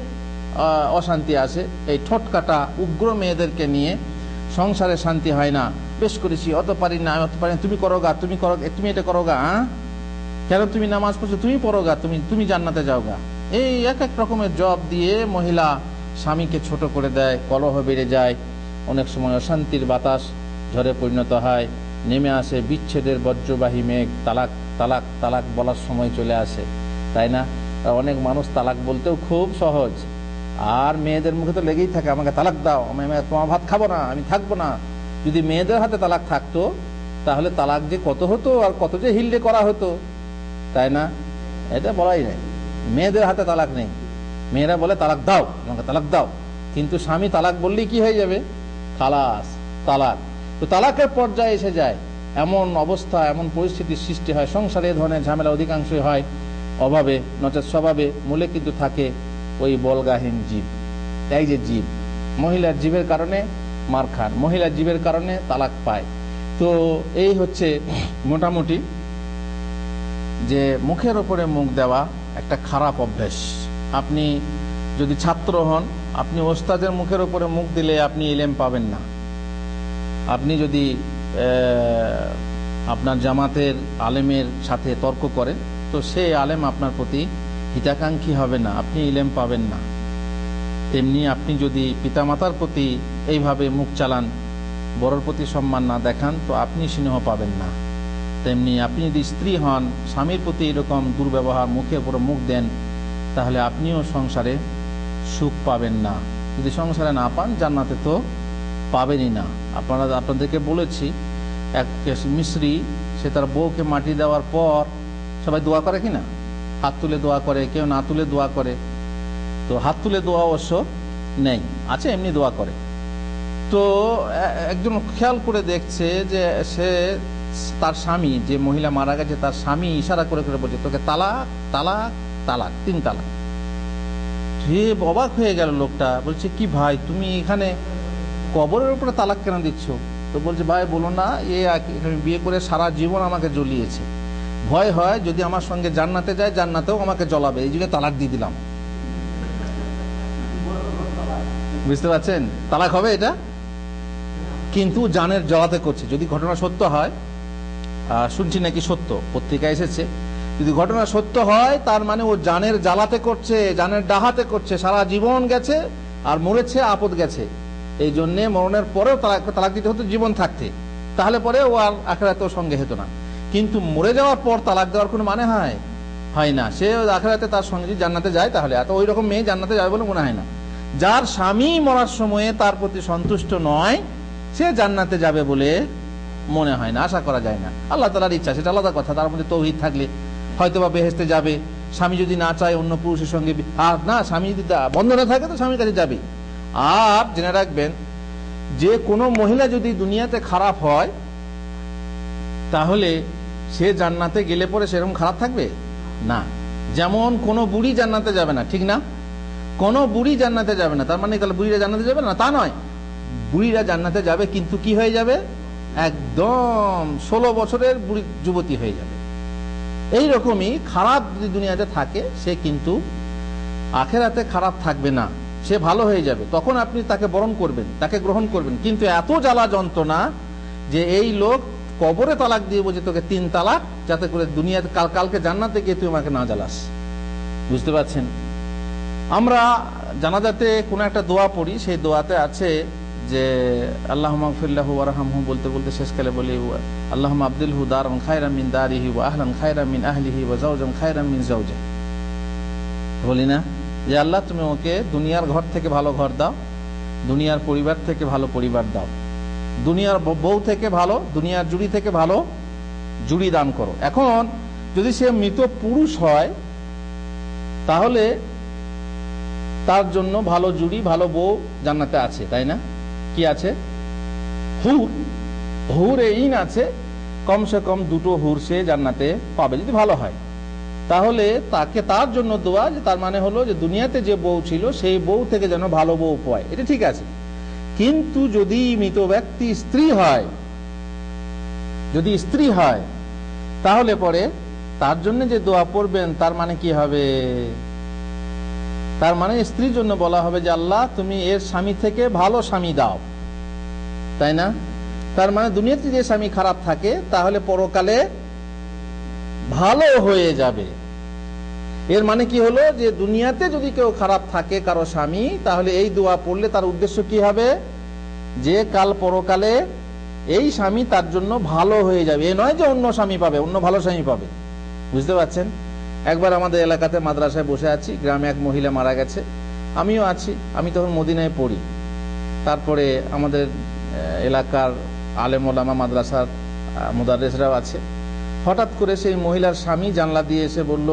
অশান্তি আসে। এই ঠোঁটকাটা উগ্র মেয়েদেরকে নিয়ে সংসারে শান্তি হয় না। বেশ করেছি, অত পারি না, অত পারি না, তুমি করো গা, তুমি করো, তুমি এটা করো গা, কেন তুমি নামাজ পড়ছো, তুমি পড়ো গা, তুমি জান্নাতে যাও গা। এই এক এক রকমের জব দিয়ে মহিলা স্বামীকে ছোট করে দেয়, কলহ বেড়ে যায়, অনেক সময় অশান্তির বাতাস ঝড়ে পরিণত হয়, নেমে আসে বিচ্ছেদের বজ্রবাহী মেঘ, তালাক তালাক তালাক বলার সময় চলে আসে, তাই না? অনেক মানুষ তালাক বলতেও খুব সহজ, আর মেয়েদের মুখে তো লেগেই থাকে আমাকে তালাক দাও, আমি তোমার ভাত খাবো না, আমি থাকবো না। যদি মেয়েদের হাতে তালাক থাকতো তাহলে তালাক যে কত হতো আর কত যে হিল্ডে করা হতো, তাই না? এটা বলাই নেই, মেয়েদের হাতে তালাক নেই। মেয়েরা বলে তালাক দাও, আমাকে তালাক দাও, কিন্তু স্বামী তালাক বললেই কি হয়ে যাবে, খালাস তালাক। তো তালাকের পর্যায়ে এসে যায়, এমন অবস্থা, এমন পরিস্থিতির সৃষ্টি হয় সংসারে। এ ধরনের ঝামেলা অধিকাংশই হয় অভাবে, নচেৎ স্বভাবে। মূলে কিন্তু থাকে ওই বলগাহীন জীব। এই যে জীব, মহিলার জীবের কারণে মার খান, মহিলার জীবের কারণে তালাক পায়। তো এই হচ্ছে মোটামুটি যে মুখের ওপরে মুখ দেওয়া একটা খারাপ অভ্যাস। আপনি যদি ছাত্র হন, আপনি ওস্তাদের মুখের ওপরে মুখ দিলে আপনি ইলম পাবেন না। আপনি যদি আপনার জামাতের আলেমের সাথে তর্ক করেন, তো সে আলেম আপনার প্রতি হিতাকাঙ্ক্ষী হবে না, আপনি ইলম পাবেন না। তেমনি আপনি যদি পিতামাতার প্রতি এইভাবে মুখ চালান, বড়র প্রতি সম্মান না দেখান, তো আপনি স্নেহ পাবেন না। তেমনি আপনি যদি স্ত্রী হন, স্বামীর প্রতি এরকম দুর্ব্যবহার, মুখের উপর মুখ দেন, তাহলে আপনিও সংসারে সুখ পাবেন না। যদি সংসারে না পান, জান্নাতে তো পাবেনই না। আপনাদেরকে বলেছি, এক মিস্ত্রি, সে তার বউকে মাটি দেওয়ার পর, সবাই দোয়া করে কিনা, হাত তুলে দোয়া করে, কেউ না তুলে দোয়া করে। তো হাত তুলে দোয়া অবশ্য নেই, আছে এমনি দোয়া করে। তো একজন খেয়াল করে দেখছে যে সে তার স্বামী, যে মহিলা মারা গেছে, তার স্বামী ইশারা করে করে বলছে তোকে তালাক তালাক তালাক, 3 তালাক। সে অবাক হয়ে গেল লোকটা, বলছে কি ভাই, তুমি এখানে কবরের উপরে তালাক কেন দিচ্ছ? তো বলছে ভাই বলো না, আমি বিয়ে করে সারা জীবন আমাকে জ্বলিয়েছে, ভয় হয় যদি আমার সঙ্গে জান্নাতে যায়, জান্নাতেও আমাকে জ্বলাবে, এই জন্য তালাক দিয়ে দিলাম। বুঝতে পারছেন, তালাক হবে এটা, কিন্তু জানের জ্বালাতে করছে। যদি ঘটনা সত্য হয়, শুনছি নাকি সত্য, পত্রিকা এসেছে, যদি ঘটনা সত্য হয়, তার মানে ও জানের জ্বালাতে করছে, জানের ডাহাতে করছে, সারা জীবন গেছে আর মরেছে, আপদ গেছে। এই জন্যে মরণের পরেও তালাক দিতে হতো জীবন থাকতে, তাহলে পরে ও আর আখিরাতেও সঙ্গে হতো না। কিন্তু মরে যাওয়ার পর তালাক দেওয়ার কোনো মানে হয় না। সে আখিরাতে তার সঙ্গে যদি জান্নাতে যায়, তাহলে এত ওই রকম মেয়ে জান্নাতে যাবে বলে মনে হয় না। যার স্বামী মরার সময়ে তার প্রতি সন্তুষ্ট নয়, সে জান্নাতে যাবে বলে মনে হয় না, আশা করা যায় না। আল্লাহ তাআলার ইচ্ছা, সেটা আলাদা কথা, তার মধ্যে তৌহিদ থাকলে হয়তোবা বেহেশতে যাবে। স্বামী যদি না চায় অন্য পুরুষের সঙ্গে, আর না, স্বামী যদি বন্ধনে থাকে তো স্বামীর কাছে যাবে। আর জেনে রাখবেন, যে কোনো মহিলা যদি দুনিয়াতে খারাপ হয়, তাহলে সে জান্নাতে গেলে পরে সেরকম খারাপ থাকবে না। যেমন কোনো বুড়ি জান্নাতে যাবে না, ঠিক না? কোনো বুড়ি জান্নাতে যাবে না, তার মানে তাহলে বুড়িরা জান্নাতে যাবে না, তা নয়। বুড়িরা জান্নাতে যাবে, কিন্তু কি হয়ে যাবে, একদম 16 বছরের বুড়ি যুবতী হয়ে যাবে। এইরকমই খারাপ যদি দুনিয়াতে থাকে, সে কিন্তু আখেরাতে খারাপ থাকবে না, সে ভালো হয়ে যাবে, তখন আপনি তাকে বরণ করবেন, তাকে গ্রহণ করবেন। কিন্তু এত জ্বালা যন্ত্রণা যে এই লোক কবরে তালাক দিয়ে বলছে তোকে 3 তালাক, যাতে করে দুনিয়াতে কালকে জান্নাতে গিয়ে তুই আমাকে না জ্বালাস। বুঝতে পারছেন? আমরা জানাজাতে কোনো একটা দোয়া পড়ি, সেই দোয়াতে আছে যে আল্লাহুম্মা গফিরলাহু ওয়ারহামহু বলতে বলতে শেষকালে বলি আল্লাহুম্মা আবদিলহু দারান খায়রাম মিন দারিহি ওয়া আহলান খায়রাম মিন আহলিহি ওয়া যাওজান খায়রাম মিন যাওজিহি। বলি না যে আল্লাহ তুমি ওকে দুনিয়ার ঘর থেকে ভালো ঘর দাও, দুনিয়ার পরিবার থেকে ভালো পরিবার দাও, দুনিয়ার বউ থেকে ভালো, দুনিয়ার জুড়ি থেকে ভালো জুড়ি দান করো। এখন যদি সে মৃত পুরুষ হয় তাহলে তার জন্য ভালো জুড়ি ভালো বউ জান্নাতে আছে, তাই না? কি আছে? হুর এইন আছে, কমসে কম 2টো হুর সে জান্নাতে পাবে যদি ভালো হয়। তাহলে তার জন্য দোয়া, যে তার মানে হলো যে দুনিয়াতে যে বউ ছিল সেই বউ থেকে যেন ভালো বউ পায়, এটা ঠিক আছে। কিন্তু যদি মৃত ব্যক্তি স্ত্রী হয়, যদি স্ত্রী হয় তাহলে পরে তার জন্য যে দোয়া পড়বেন তার মানে কি হবে? তার মানে স্ত্রীর জন্য বলা হবে যে আল্লাহ তুমি এর স্বামী থেকে ভালো স্বামী দাও, তাই না? তার মানে দুনিয়াতে যে স্বামী খারাপ থাকে তাহলে পরকালে ভালো হয়ে যাবে। এর মানে কি হলো যে দুনিয়াতে যদি কেউ খারাপ থাকে কারো স্বামী, তাহলে এই দোয়া পড়লে তার উদ্দেশ্য কি হবে? যে কাল পরকালে এই স্বামী তার জন্য ভালো হয়ে যাবে। এ নয় যে অন্য স্বামী পাবে, অন্য ভালো স্বামী পাবে। বুঝতে পারছেন? একবার আমাদের এলাকাতে মাদ্রাসায় বসে আছি, গ্রামে এক মহিলা মারা গেছে, আমিও আছি, আমি তখন মদিনায় পড়ি। তারপরে আমাদের এলাকার আলেম ওলামা মাদ্রাসার মুদাররিসরাও আছে। হঠাৎ করে সেই মহিলার স্বামী জানলা দিয়ে এসে বলল,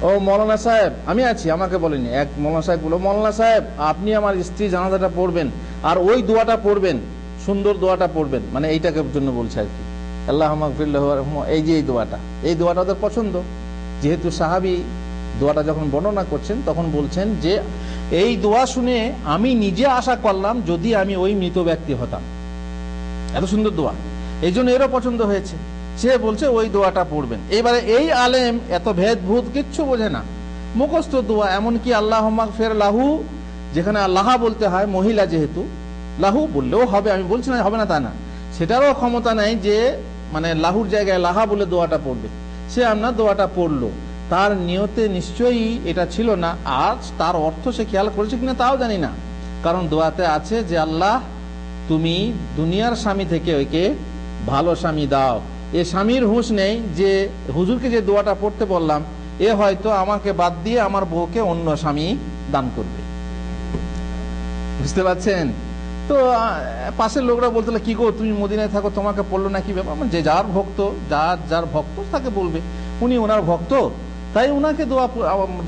ও মৌলানা সাহেব, আমি আছি, আমাকে বলেনি, এক মৌলানা সাহেব বলল, মৌলানা সাহেব আপনি আমার স্ত্রী জানাজাটা পড়বেন আর ওই দোয়াটা পড়বেন, সুন্দর দোয়াটা পড়বেন। মানে এইটাকে জন্য বলছে আর কি, আল্লাহুম্মা গফিরলাহু ওয়ারহামহু, এই যে এই দোয়াটা ওদের পছন্দ। যেহেতু সাহাবী দোয়াটা যখন বর্ণনা করছেন তখন বলছেন যে এই দোয়া শুনে আমি নিজে আশা করলাম যদি আমি ওই মৃত ব্যক্তি হতাম। এত সুন্দর দোয়া, এই জন্য এরও পছন্দ হয়েছে। সে বলছে ওই দোয়াটা পড়বেন। এবারে এই আলেম এত ভেদ ভূত কিচ্ছু বোঝে না, মুখস্থ দোয়া। এমনকি আল্লাহুম্মা গফির লাহু, যেখানে আল্লাহ বলতে হয়, মহিলা যেহেতু লাহু বললেও হবে, আমি বলছি না হবে না তা না, সেটারও ক্ষমতা নাই যে মানে লাহুর জায়গায় লাহা বলে দোয়াটা পড়বে। সে আপনার দোয়াটা পড়লো, তার নিয়তে নিশ্চয়ই এটা ছিল না, আর তার অর্থ সে খেয়াল করেছে কিনা তাও জানি না। কারণ দোয়াতে আছে যে আল্লাহ তুমি দুনিয়ার স্বামী থেকে ওকে ভালো স্বামী দাও। এ স্বামীর হুঁশ নেই যে হুজুরকে যে দোয়াটা পড়তে বললাম এ হয়তো আমাকে বাদ দিয়ে আমার বউকে অন্য স্বামী দান করবে। বুঝতে পারছেন? তো পাশের লোকরা বলতে কি গো তুমি মদিনায় থাকো, তোমাকে পড়লো না কি ব্যাপার? যে যার ভক্ত, যার ভক্ত তাকে বলবে। উনি ওনার ভক্ত, তাই উনাকে দোয়া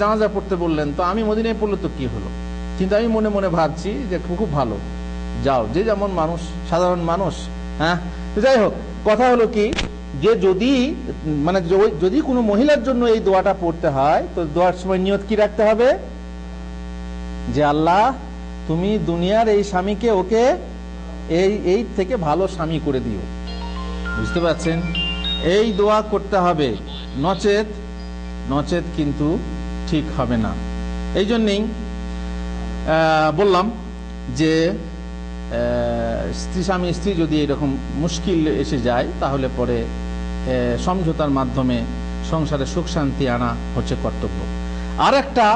জানাজা পড়তে বললেন, তো আমি মদিনায় পড়লো তো কি হলো? কিন্তু আমি মনে মনে ভাবছি যে খুব ভালো, যাও, যে যেমন মানুষ, সাধারণ মানুষ। হ্যাঁ, তো যাই হোক, কথা হলো কি যে যদি কোনো মহিলার জন্য এই দোয়াটা পড়তে হয় তো দোয়ার সময় নিয়ত কি রাখতে হবে? যে আল্লাহ তুমি দুনিয়ার এই স্বামীকে ওকে এই থেকে ভালো স্বামী করে দিও। বুঝতে পারছেন? এই দোয়া করতে হবে, নচেত কিন্তু ঠিক হবে না। এই জন্যই বললাম যে স্বামী স্ত্রী যদি এরকম মুশকিল এসে যায় তাহলে পরে সমঝোতার মাধ্যমে সংসারে সুখ শান্তি আনা হচ্ছে কর্তব্য। আর একটা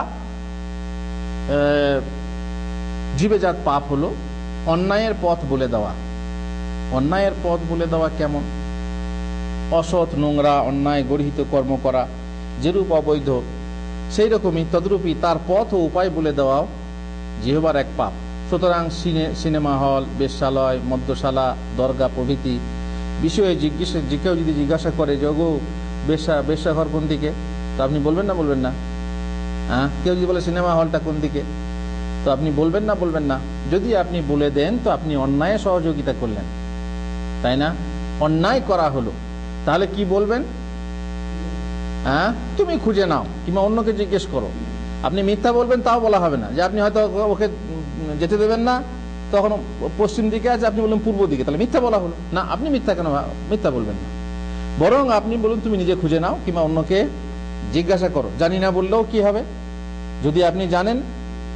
জীবেজাত পাপ হলো অন্যায়ের পথ বলে দেওয়া। অন্যায়ের পথ বলে দেওয়া কেমন? অসৎ, নোংরা, অন্যায় গর্হিত কর্ম করা যেরূপ অবৈধ, সেই রকমই তদ্রূপই তার পথ ও উপায় বলে দেওয়াও জিহ্বার এক পাপ। সুতরাং সিনেমা হল, বেশ্যালয়, মদ্যশালা, দরগা প্রভৃতি বিষয়ে কেউ যদি জিজ্ঞাসা করে যে ওগো বেশ্যাঘর কোন দিকে, তো আপনি বলবেন না? হ্যাঁ, কেউ যদি বলে সিনেমা হলটা কোন দিকে, তো আপনি বলবেন না? যদি আপনি বলে দেন তো আপনি অন্যায় সহযোগিতা করলেন, তাই না? অন্যায় করা হলো, তাহলে কি বলবেন? হ্যাঁ, তুমি খুঁজে নাও কিংবা অন্যকে জিজ্ঞেস করো। আপনি মিথ্যা বলবেন তাও বলা হবে না, যে আপনি হয়তো ওকে যেতে দেবেন না, তখন পশ্চিম দিকে আছে, আপনি বললেন পূর্ব দিকে, তাহলে মিথ্যা বলা হলো না। আপনি মিথ্যা বলবেন না, বরং আপনি বলুন তুমি নিজে খুঁজে নাও কিংবা অন্যকে জিজ্ঞাসা করো। জানি না বললেও কি হবে? যদি আপনি জানেন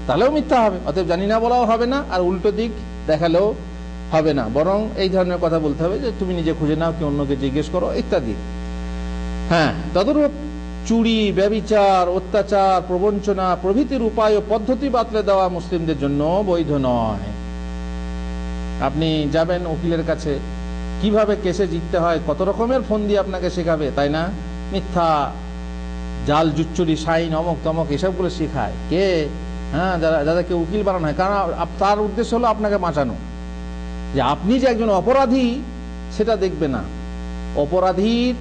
তাহলেও মিথ্যা হবে, অতএব জানি না বলাও হবে না, আর উল্টো দিক দেখালেও হবে না, বরং এই ধরনের কথা বলতে হবে যে তুমি নিজে খুঁজে নাও, কি অন্যকে জিজ্ঞেস করো ইত্যাদি। হ্যাঁ, তদরূপ চুরি, ব্যভিচার, অত্যাচার, প্রবঞ্চনা প্রভৃতির উপায় ও পদ্ধতি বাতলে দেওয়া মুসলিমদের জন্য বৈধ নয়। আপনি যাবেন উকিলের কাছে, কিভাবে কেসে জিততে হয় কত রকমের ফোন দিয়ে আপনাকে শেখাবে, তাই না? মিথ্যা, জাল জুচ্চুরি, সাইন, অমক তমক এসবগুলো শেখায় কে? হ্যাঁ, যাদেরকে উকিল বানানো হয়, কারণ তার উদ্দেশ্য হলো আপনাকে বাঁচানো, যে আপনি যে একজন অপরাধী সেটা দেখবে না। অপরাধীর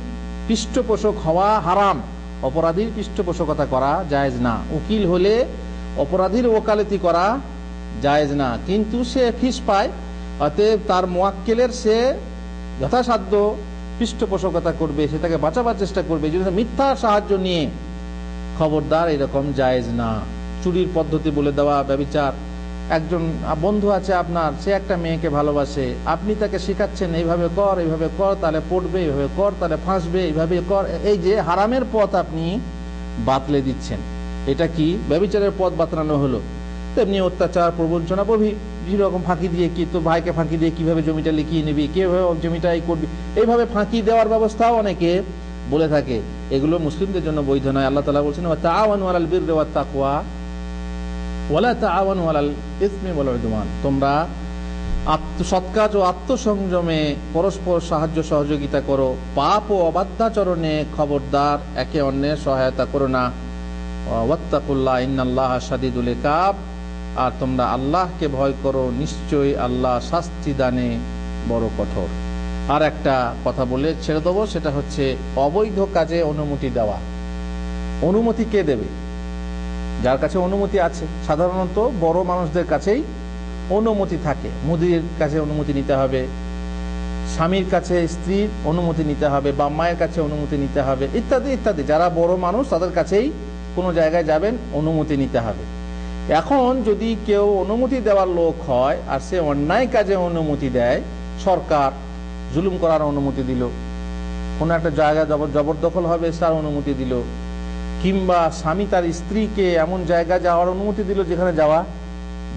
পৃষ্ঠপোষক হওয়া হারাম, অপরাধীর পৃষ্ঠপোষকতা করা জায়েজ না। উকিল হলে অপরাধীর ওকালতি করা জায়েজ না, কিন্তু সে ফিস পায়, অতএব তার মুয়াক্কেলের সে যথাসাধ্য পৃষ্ঠপোষকতা করবে, সে তাকে বাঁচাবার চেষ্টা করবে। যদি মিথ্যার সাহায্য নিয়ে, খবরদার, এরকম জায়েজ না। চুরির পদ্ধতি বলে দেওয়া, ব্যভিচার। একজন বন্ধু আছে আপনার, সে একটা মেয়েকে ভালোবাসে, আপনি তাকে শেখাচ্ছেন এইভাবে কর, এইভাবে কর, তাহলে পড়বে, এইভাবে কর তাহলে ফাঁসবে, এইভাবে কর। এই যে হারামের পথ আপনি বাতলে দিচ্ছেন, এটা কি ব্যভিচারের পথ বাতলানো হলো? তেমনি অত্যাচার, প্রবঞ্চনা বিভিন্ন রকম ফাঁকি দিয়ে, কি তো ভাইকে ফাঁকি দিয়ে কিভাবে জমিটা লিখিয়ে নিবি, কিভাবে জমিটা এই করবি, এইভাবে ফাঁকি দেওয়ার ব্যবস্থাও অনেকে বলে থাকে। এগুলো মুসলিমদের জন্য বৈধ নয়। আল্লাহ তাআলা বলছেন, ওয়া তাআওয়ানু আলাল বিররি ওয়াত তাকওয়া ওয়ালা তাআওয়ানু আলাল ইসমি ওয়াল উদওয়ান। তোমরা সৎকাজ ও আত্মসংযমে পরস্পর সাহায্য সহযোগিতা করো, পাপ ও অবাধ্যাচরণে খবরদার একে অন্যের সহায়তা করো না। ওয়াত্তাকুল্লাহ ইন্নাল্লাহা শাদীদুল ইকাব। আর তোমরা আল্লাহকে ভয় করো, নিশ্চয়ই আল্লাহ শাস্তি দানে বড় কঠোর। আর একটা কথা বলে ছেড়ে দেবো, সেটা হচ্ছে অবৈধ কাজে অনুমতি দেওয়া। অনুমতি কে দেবে? যার কাছে অনুমতি আছে। সাধারণত বড় মানুষদের কাছেই অনুমতি থাকে। মুদির কাছে অনুমতি নিতে হবে, স্বামীর কাছে স্ত্রীর অনুমতি নিতে হবে, বা মায়ের কাছে অনুমতি নিতে হবে, ইত্যাদি ইত্যাদি। যারা বড় মানুষ তাদের কাছেই কোনো জায়গায় যাবেন, অনুমতি নিতে হবে। এখন যদি কেউ অনুমতি দেওয়ার লোক হয় আর সে অন্যায় কাজে অনুমতি দেয়, সরকার জুলুম করার অনুমতি দিল, কোনো একটা জায়গা জবরদখল হবে তার অনুমতি দিল, কিংবা স্বামী তার স্ত্রীকে এমন জায়গায় যাওয়ার অনুমতি দিল যেখানে যাওয়া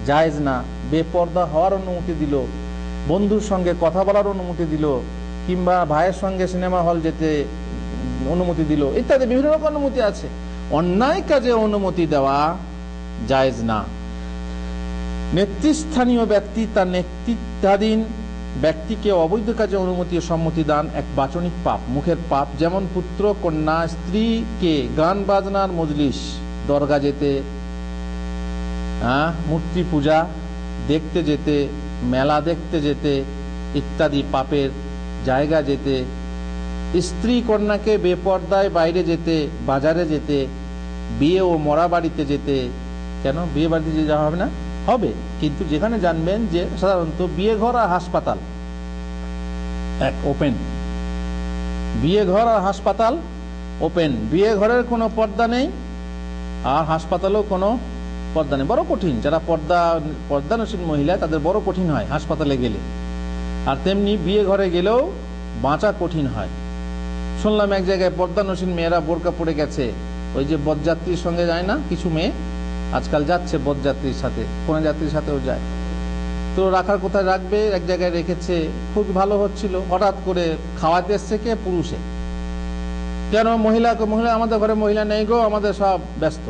জায়েজ না, বেপর্দা হওয়ার অনুমতি দিল, বন্ধুর সঙ্গে কথা বলার অনুমতি দিল, কিংবা ভাইয়ের সঙ্গে সিনেমা হল যেতে অনুমতি দিল, ইত্যাদি বিভিন্ন রকম অনুমতি আছে। অন্যায় কাজে অনুমতি দেওয়া জায়েজ না। নেতৃস্থানীয় ব্যক্তি তার নেতৃত্বাধীন ব্যক্তিকে অবৈধ কাজে অনুমতি ও সম্মতি দান এক বাচনিক পাপ, মুখের পাপ। যেমন পুত্র, কন্যা, স্ত্রীকে গান বাজনার মজলিস, দরগা যেতে, মূর্তি পূজা দেখতে যেতে, মেলা দেখতে যেতে ইত্যাদি পাপের জায়গা যেতে, স্ত্রী কন্যাকে বেপর্দায় বাইরে যেতে, বাজারে যেতে, বিয়ে ও মরা বাড়িতে যেতে। কেন বিয়ে বাড়িতে যাওয়া হবে না? হবে, কিন্তু যেখানে জানবেন যে সাধারণত বিয়ে ঘর আর হাসপাতাল এক ওপেন, বিয়ে ঘর আর হাসপাতাল ওপেন, বিয়ে ঘরের কোনো পর্দা নেই আর হাসপাতালেও কোনো পর্দা নেই। বড় কঠিন, যারা পর্দানশীল মহিলা তাদের বড় কঠিন হয় হাসপাতালে গেলে, আর তেমনি বিয়ে ঘরে গেলেও বাঁচা কঠিন হয়। শুনলাম এক জায়গায় পর্দানশীল মেয়েরা বোরকা পড়ে গেছে, ওই যে বরযাত্রীর সঙ্গে যায় না, কিছু মেয়ে আজকাল যাচ্ছে বরযাত্রীর সাথে, কোন যাত্রীর সাথেও যায়, তো রাখার কোথায় রাখবে, এক জায়গায় রেখেছে, খুব ভালো হচ্ছিল, হঠাৎ করে খাওয়াতে এসছে কে? পুরুষে। কেন? মহিলা আমাদের ঘরে মহিলা নেই গো, আমাদের সব ব্যস্ত।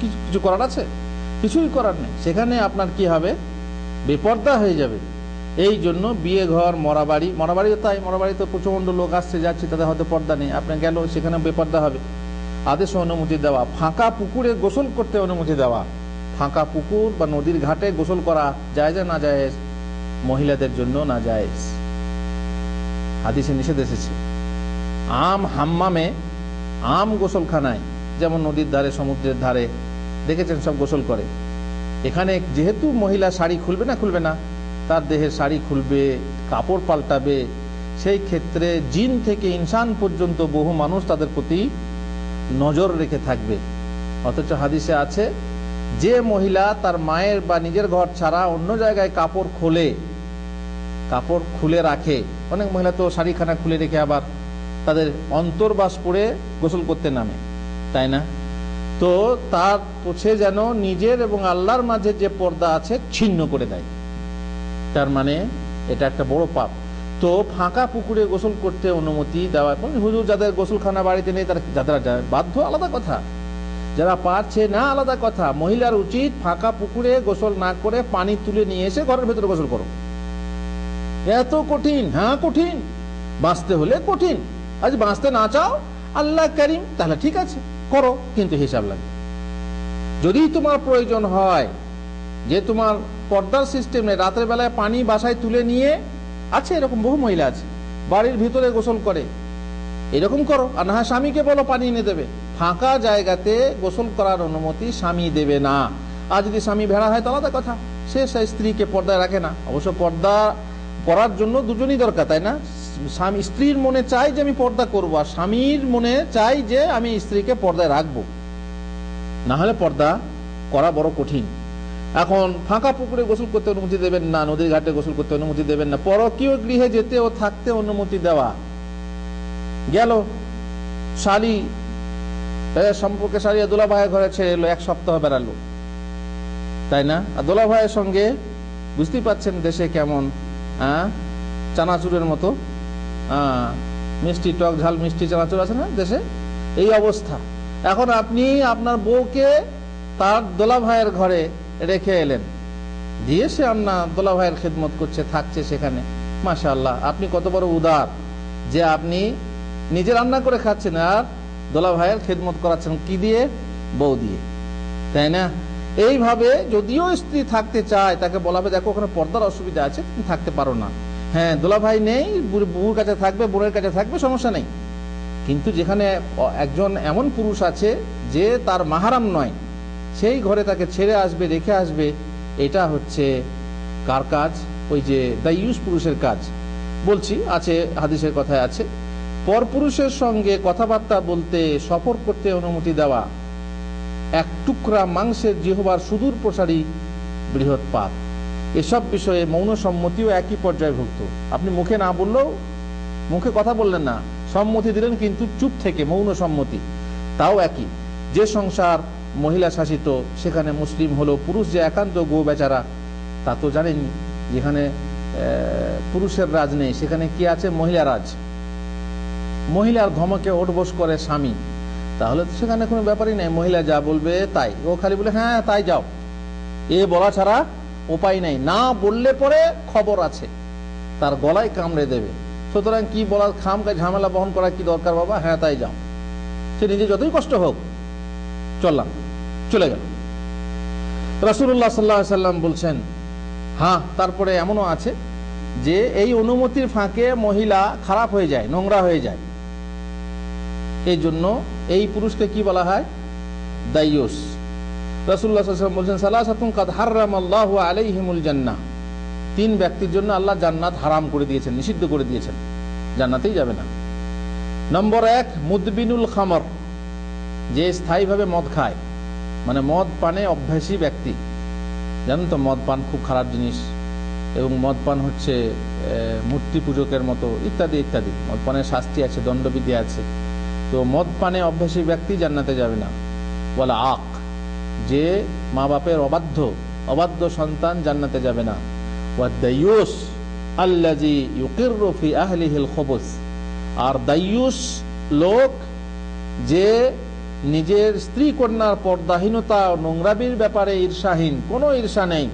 কিছু করার আছে? কিছুই করার নেই। সেখানে আপনার কি হবে? বেপর্দা হয়ে যাবে। এই জন্য বিয়ে ঘর, মরাবাড়িও তাই, মরাবাড়ি তো প্রচন্ড লোক আসছে যাচ্ছে, তাদের হয়তো পর্দা নেই, আপনার গেল সেখানে বেপর্দা হবে। আদেশ অনুমতি দেওয়া, ফাঁকা পুকুরে গোসল করতে অনুমতি দেওয়া। ফাঁকা পুকুর বা নদীর ঘাটে গোসল করা জায়েজ না জায়েজ? মহিলাদের জন্য না জায়েজ, হাদিসে নিষেধ এসেছে। হাম্মামে, গোসলখানায়, যেমন নদীর ধারে, সমুদ্রের ধারে দেখেছেন সব গোসল করে। এখানে যেহেতু মহিলা শাড়ি খুলবে না, তার দেহের শাড়ি খুলবে, কাপড় পাল্টাবে, সেই ক্ষেত্রে জিন থেকে ইনসান পর্যন্ত বহু মানুষ তাদের প্রতি নজর রেখে থাকবে। অথচ হাদিসে আছে, যে মহিলা তার মায়ের বা নিজের ঘর ছাড়া অন্য জায়গায় কাপড় খুলে রাখে, অনেক মহিলা তো শাড়িখানা খুলে রেখে আবার তাদের অন্তর্বাস পরে গোসল করতে নামে, তাই না? তো তার সে যেন নিজের এবং আল্লাহর মাঝে যে পর্দা আছে ছিন্ন করে দেয়। তার মানে এটা একটা বড় পাপ। তো ফাঁকা পুকুরে গোসল করতে অনুমতি দেওয়া, হুজুর যাদের গোসলখানা বাড়িতে নেই তারা যারা বাধ্য আলাদা কথা, যারা পারছে না আলাদা কথা। মহিলার উচিত ফাঁকা পুকুরে গোসল না করে পানি তুলে নিয়ে এসে ঘরের ভেতরে গোসল করো। এত কঠিন? হ্যাঁ কঠিন, বাঁচতে হলে কঠিন। আজ বাঁচতে না চাও, আল্লাহ করিম, তাহলে ঠিক আছে করো, কিন্তু হিসাব লাগে। যদি তোমার প্রয়োজন হয় যে তোমার পর্দার সিস্টেম নেই, রাতের বেলায় পানি বাসায় তুলে নিয়ে আছে, এরকম বহু মহিলা আছে বাড়ির ভিতরে গোসল করে, এরকম করো। আর না হয় স্বামীকে বলো পানি এনে দেবে। ফাঁকা জায়গাতে গোসল করার অনুমতি স্বামী দেবে না। আর যদি স্বামী ভেড়া হয় তাহলে কথা, সে স্ত্রীকে পর্দায় রাখে না। অবশ্য পর্দা করার জন্য দুজনই দরকার, তাই না? স্বামী স্ত্রীর মনে চাই যে আমি পর্দা করবো, আর স্বামীর মনে চাই যে আমি স্ত্রীকে পর্দায় রাখবো, না হলে পর্দা করা বড় কঠিন। এখন ফাঁকা পুকুরে গোসল করতে অনুমতি দেবেন না, নদীর ঘাটে গোসল করতে অনুমতি দেবেন না। পরকীয় গৃহে যেতে ও থাকতে অনুমতি দেওয়া গেল। শালি সম্পর্কে শালি দোলা ভাইয়ের ঘরে ছেড়ে এলো, এক সপ্তাহ বেড়ালো, তাই না? আর দোলা ভাইয়ের সঙ্গে বুঝতেই পাচ্ছেন দেশে কেমন চানাচুরের মতো মিষ্টি টক ঝাল মিষ্টি চানাচুর আছে না দেশে, এই অবস্থা। এখন আপনি আপনার বউকে তার দোলা ভাইয়ের ঘরে রেখে এলেন, দিয়ে সে আপনার দোলা ভাইয়ের খেদমত করছে, থাকছে সেখানে। মাশাআল্লাহ, আপনি কত বড় উদার যে আপনি নিজে রান্না করে খাচ্ছেন আর দোলা ভাইয়ের খেদমত করাচ্ছেন, কি দিয়ে? বউ দিয়ে, তাই না? এইভাবে যদিও স্ত্রী থাকতে চায়, তাকে বলা হবে দেখো ওখানে পর্দার অসুবিধা আছে, তুমি থাকতে পারো না। হ্যাঁ, দোলা ভাই নেই, বউর কাছে থাকবে, বোনের কাছে থাকবে, সমস্যা নেই। কিন্তু যেখানে একজন এমন পুরুষ আছে যে তার মাহারাম নয়, সেই ঘরে তাকে ছেড়ে আসবে, রেখে আসবে, এটা হচ্ছে কার কাজ? ওই যে দাইয়ুস পুরুষের কাজ। বলছি আছে, হাদিসের কথায় আছে, পরপুরুষের সঙ্গে কথাবার্তা বলতে, সফর করতে অনুমতি দেওয়া এক টুকরা মাংসের জিহ্বার সুদূর প্রসারী বৃহৎ পাপ। এসব বিষয়ে মৌন সম্মতিও একই পর্যায়ভুক্ত। আপনি মুখে না বললেও, মুখে কথা বললেন না, সম্মতি দিলেন কিন্তু চুপ থেকে, মৌন সম্মতি, তাও একই। যে সংসার মহিলা শাসিত, সেখানে মুসলিম হলো, পুরুষ যে একান্ত গো বেচারা, তা তো জানেন। যেখানে পুরুষের রাজ নেই, সেখানে কি আছে? মহিলা রাজ। মহিলার ধমকে ওঠবোস করে স্বামী, তাহলে তো সেখানে কোনো ব্যাপারই নেই, মহিলা যা বলবে তাই। ও খালি বলে হ্যাঁ তাই যাও, এ বলা ছাড়া উপায় নেই। না বললে পরে খবর আছে, তার গলায় কামড়ে দেবে। সুতরাং কি বলার খামকা ঝামেলা বহন করা কি দরকার বাবা? হ্যাঁ তাই যাও, সে নিজে যতই কষ্ট হোক, চললাম, চলে গেল। রাসূলুল্লাহ সাল্লাল্লাহু আলাইহি ওয়াসাল্লাম বলছেন, হ্যাঁ তারপরে এমনও আছে যে এই অনুমতির ফাঁকে মহিলা খারাপ হয়ে যায়, নোংরা হয়ে যায়। এই জন্য এই পুরুষকে কি বলা হয়? দাইয়ুস। রাসূলুল্লাহ সাল্লাল্লাহু আলাইহি ওয়াসাল্লাম বলছেন, সালাসাতুন কাদ হারামাল্লাহু আলাইহিমুল জান্নাহ, তিন ব্যক্তির জন্য আল্লাহ জান্নাত হারাম করে দিয়েছেন, নিষিদ্ধ করে দিয়েছেন, জান্নাতেই যাবে না। নম্বর 1, মুদবিনুল খামর, যে স্থায়ীভাবে মদ খায়, মানে মদ পানে অভ্যাসী ব্যক্তি। জানেন তো মদ পান খুব খারাপ জিনিস, এবং মদ পান হচ্ছে মূর্তি পূজকের মতো, ইত্যাদি ইত্যাদি। মদ পানের শাস্তি আছে, দণ্ডবিধি আছে। তো মদ পানে অভ্যাসী ব্যক্তি জান্নাতে যাবে না। ওয়ালা আক, যে মা বাপের অবাধ্য সন্তান জান্নাতে যাবে না। ওয়া দাইয়ুস আল্লাযী ইউকিররু ফি আহলিহিল খুবুস, আর দাইয়ুস লোক যে নিজের স্ত্রী কন্যার পর্দাহীনতা, নোংরামির ব্যাপারে ঈর্ষাহীন, কোনো ঈর্ষা নেই,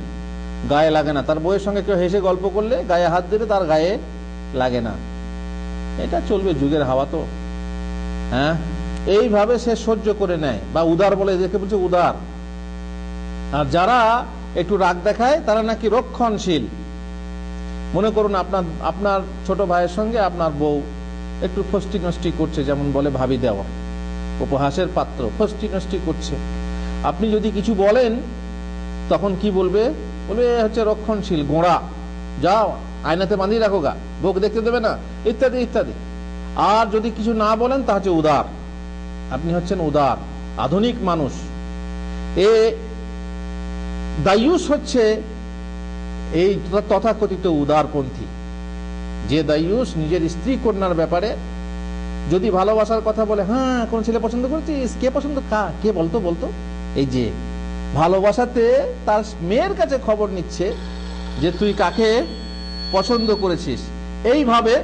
গায়ে লাগে না। তার বউয়ের সঙ্গে কেউ হেসে গল্প করলে গায়ে হাত দিলে তার গায়ে লাগে না। এটা চলবে, যুগের হাওয়া তো। হ্যাঁ, এইভাবে সে সহ্য করে নেয়, বা উদার বলে, এদেরকে বলছে উদার। আর যারা একটু রাগ দেখায় তারা নাকি রক্ষণশীল। মনে করুন আপনার ছোট ভাইয়ের সঙ্গে আপনার বউ একটু ফষ্টি নষ্টি করছে, যেমন বলে ভাবি দেওয়া, উপহাসের পাত্র, ফষ্টি নষ্টি করছে। আপনি যদি কিছু বলেন তখন কি বলবে? বলবে হচ্ছে রক্ষণশীল, গোঁড়া, যাও আয়নাতে বাঁধিয়ে রাখো গা, বউকে দেখতে দেবে না, ইত্যাদি ইত্যাদি। আর যদি কিছু না বলেন তা হচ্ছে উদার। আপনি হচ্ছেন উদার, আধুনিক মানুষ। এ দাইয়ুস হচ্ছে এই তথাকথিত উদারপন্থী, যে দাইয়ুস নিজের স্ত্রী কন্যার ব্যাপারে যদি ভালোবাসার কথা বলে, হ্যাঁ কোন ছেলে পছন্দ করেছিস, কে পছন্দ, কে বলতো বলতো, এই যে ভালোবাসাতে তার মেয়ের কাছে খবর নিচ্ছে যে তুই কাকে পছন্দ করেছিস। এইভাবে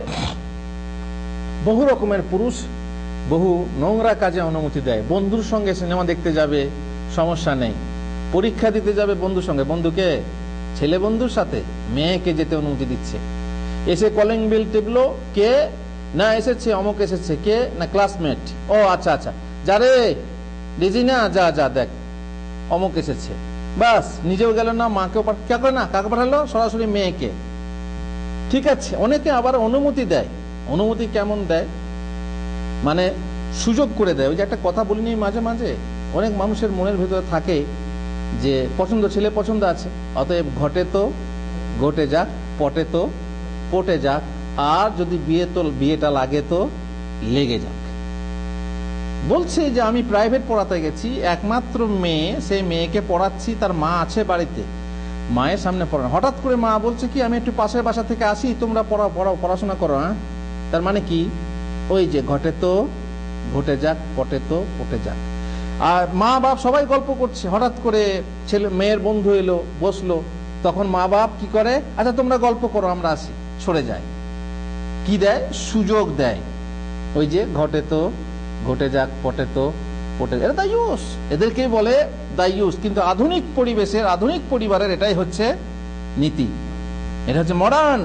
বহু রকমের পুরুষ বহু নোংরা কাজে অনুমতি দেয়। বন্ধুর সঙ্গে সিনেমা দেখতে যাবে, সমস্যা নেই। পরীক্ষা দিতে যাবে বন্ধুর সঙ্গে, বন্ধুকে ছেলে বন্ধুর সাথে মেয়েকে যেতে অনুমতি দিচ্ছে। এসে কলিং বেল টিপলো, কে না এসেছে, অমুক এসেছে, কে না ক্লাসমেট, ও আচ্ছা আচ্ছা যারে রিজিনা, যা যা দেখ অমুক এসেছে, বাস নিজেও গেল না, মাকেও কাকে পাঠালো, সরাসরি মেয়েকে। ঠিক আছে, অনেকে আবার অনুমতি দেয়। অনুমতি কেমন দেয়, মানে সুযোগ করে দেয়। ওই যে একটা কথা বলিনি মাঝে মাঝে, অনেক মানুষের মনের ভেতরে থাকে যে পছন্দ, ছেলে পছন্দ আছে, অতএব ঘটে তো ঘটে যাক, পটে তো পটে যাক, আর যদি বিয়েটা লাগে তো লেগে যাক। বলছে যে আমি প্রাইভেট পড়াতে গেছি, একমাত্র মেয়ে, সেই মেয়েকে পড়াচ্ছি, তার মা আছে বাড়িতে, মায়ের সামনে পড়ানো। হঠাৎ করে মা বলছে কি আমি একটু পাশের বাসা থেকে আসি, তোমরা পড়াশোনা করো। হ্যাঁ, তার মানে কি, ওই যে ঘটে তো ঘটে যাক, পটে তো পটে যাক। আর মা বাপ সবাই গল্প করছে, হঠাৎ করে ছেলে মেয়ের বন্ধু এলো, বসলো, তখন মা বাপ কি করে, আচ্ছা তোমরা গল্প করো, আমরা আসি, সরে যায়। কি দেয়, সুযোগ দেয়। ওই যে ঘটে তো ঘটে যাক, পটে তো পটে, এটা দায়ুস, এদেরকে বলে দায়ুস। কিন্তু আধুনিক পরিবেশের, আধুনিক পরিবারের এটাই হচ্ছে নীতি, এটা হচ্ছে মডার্ন।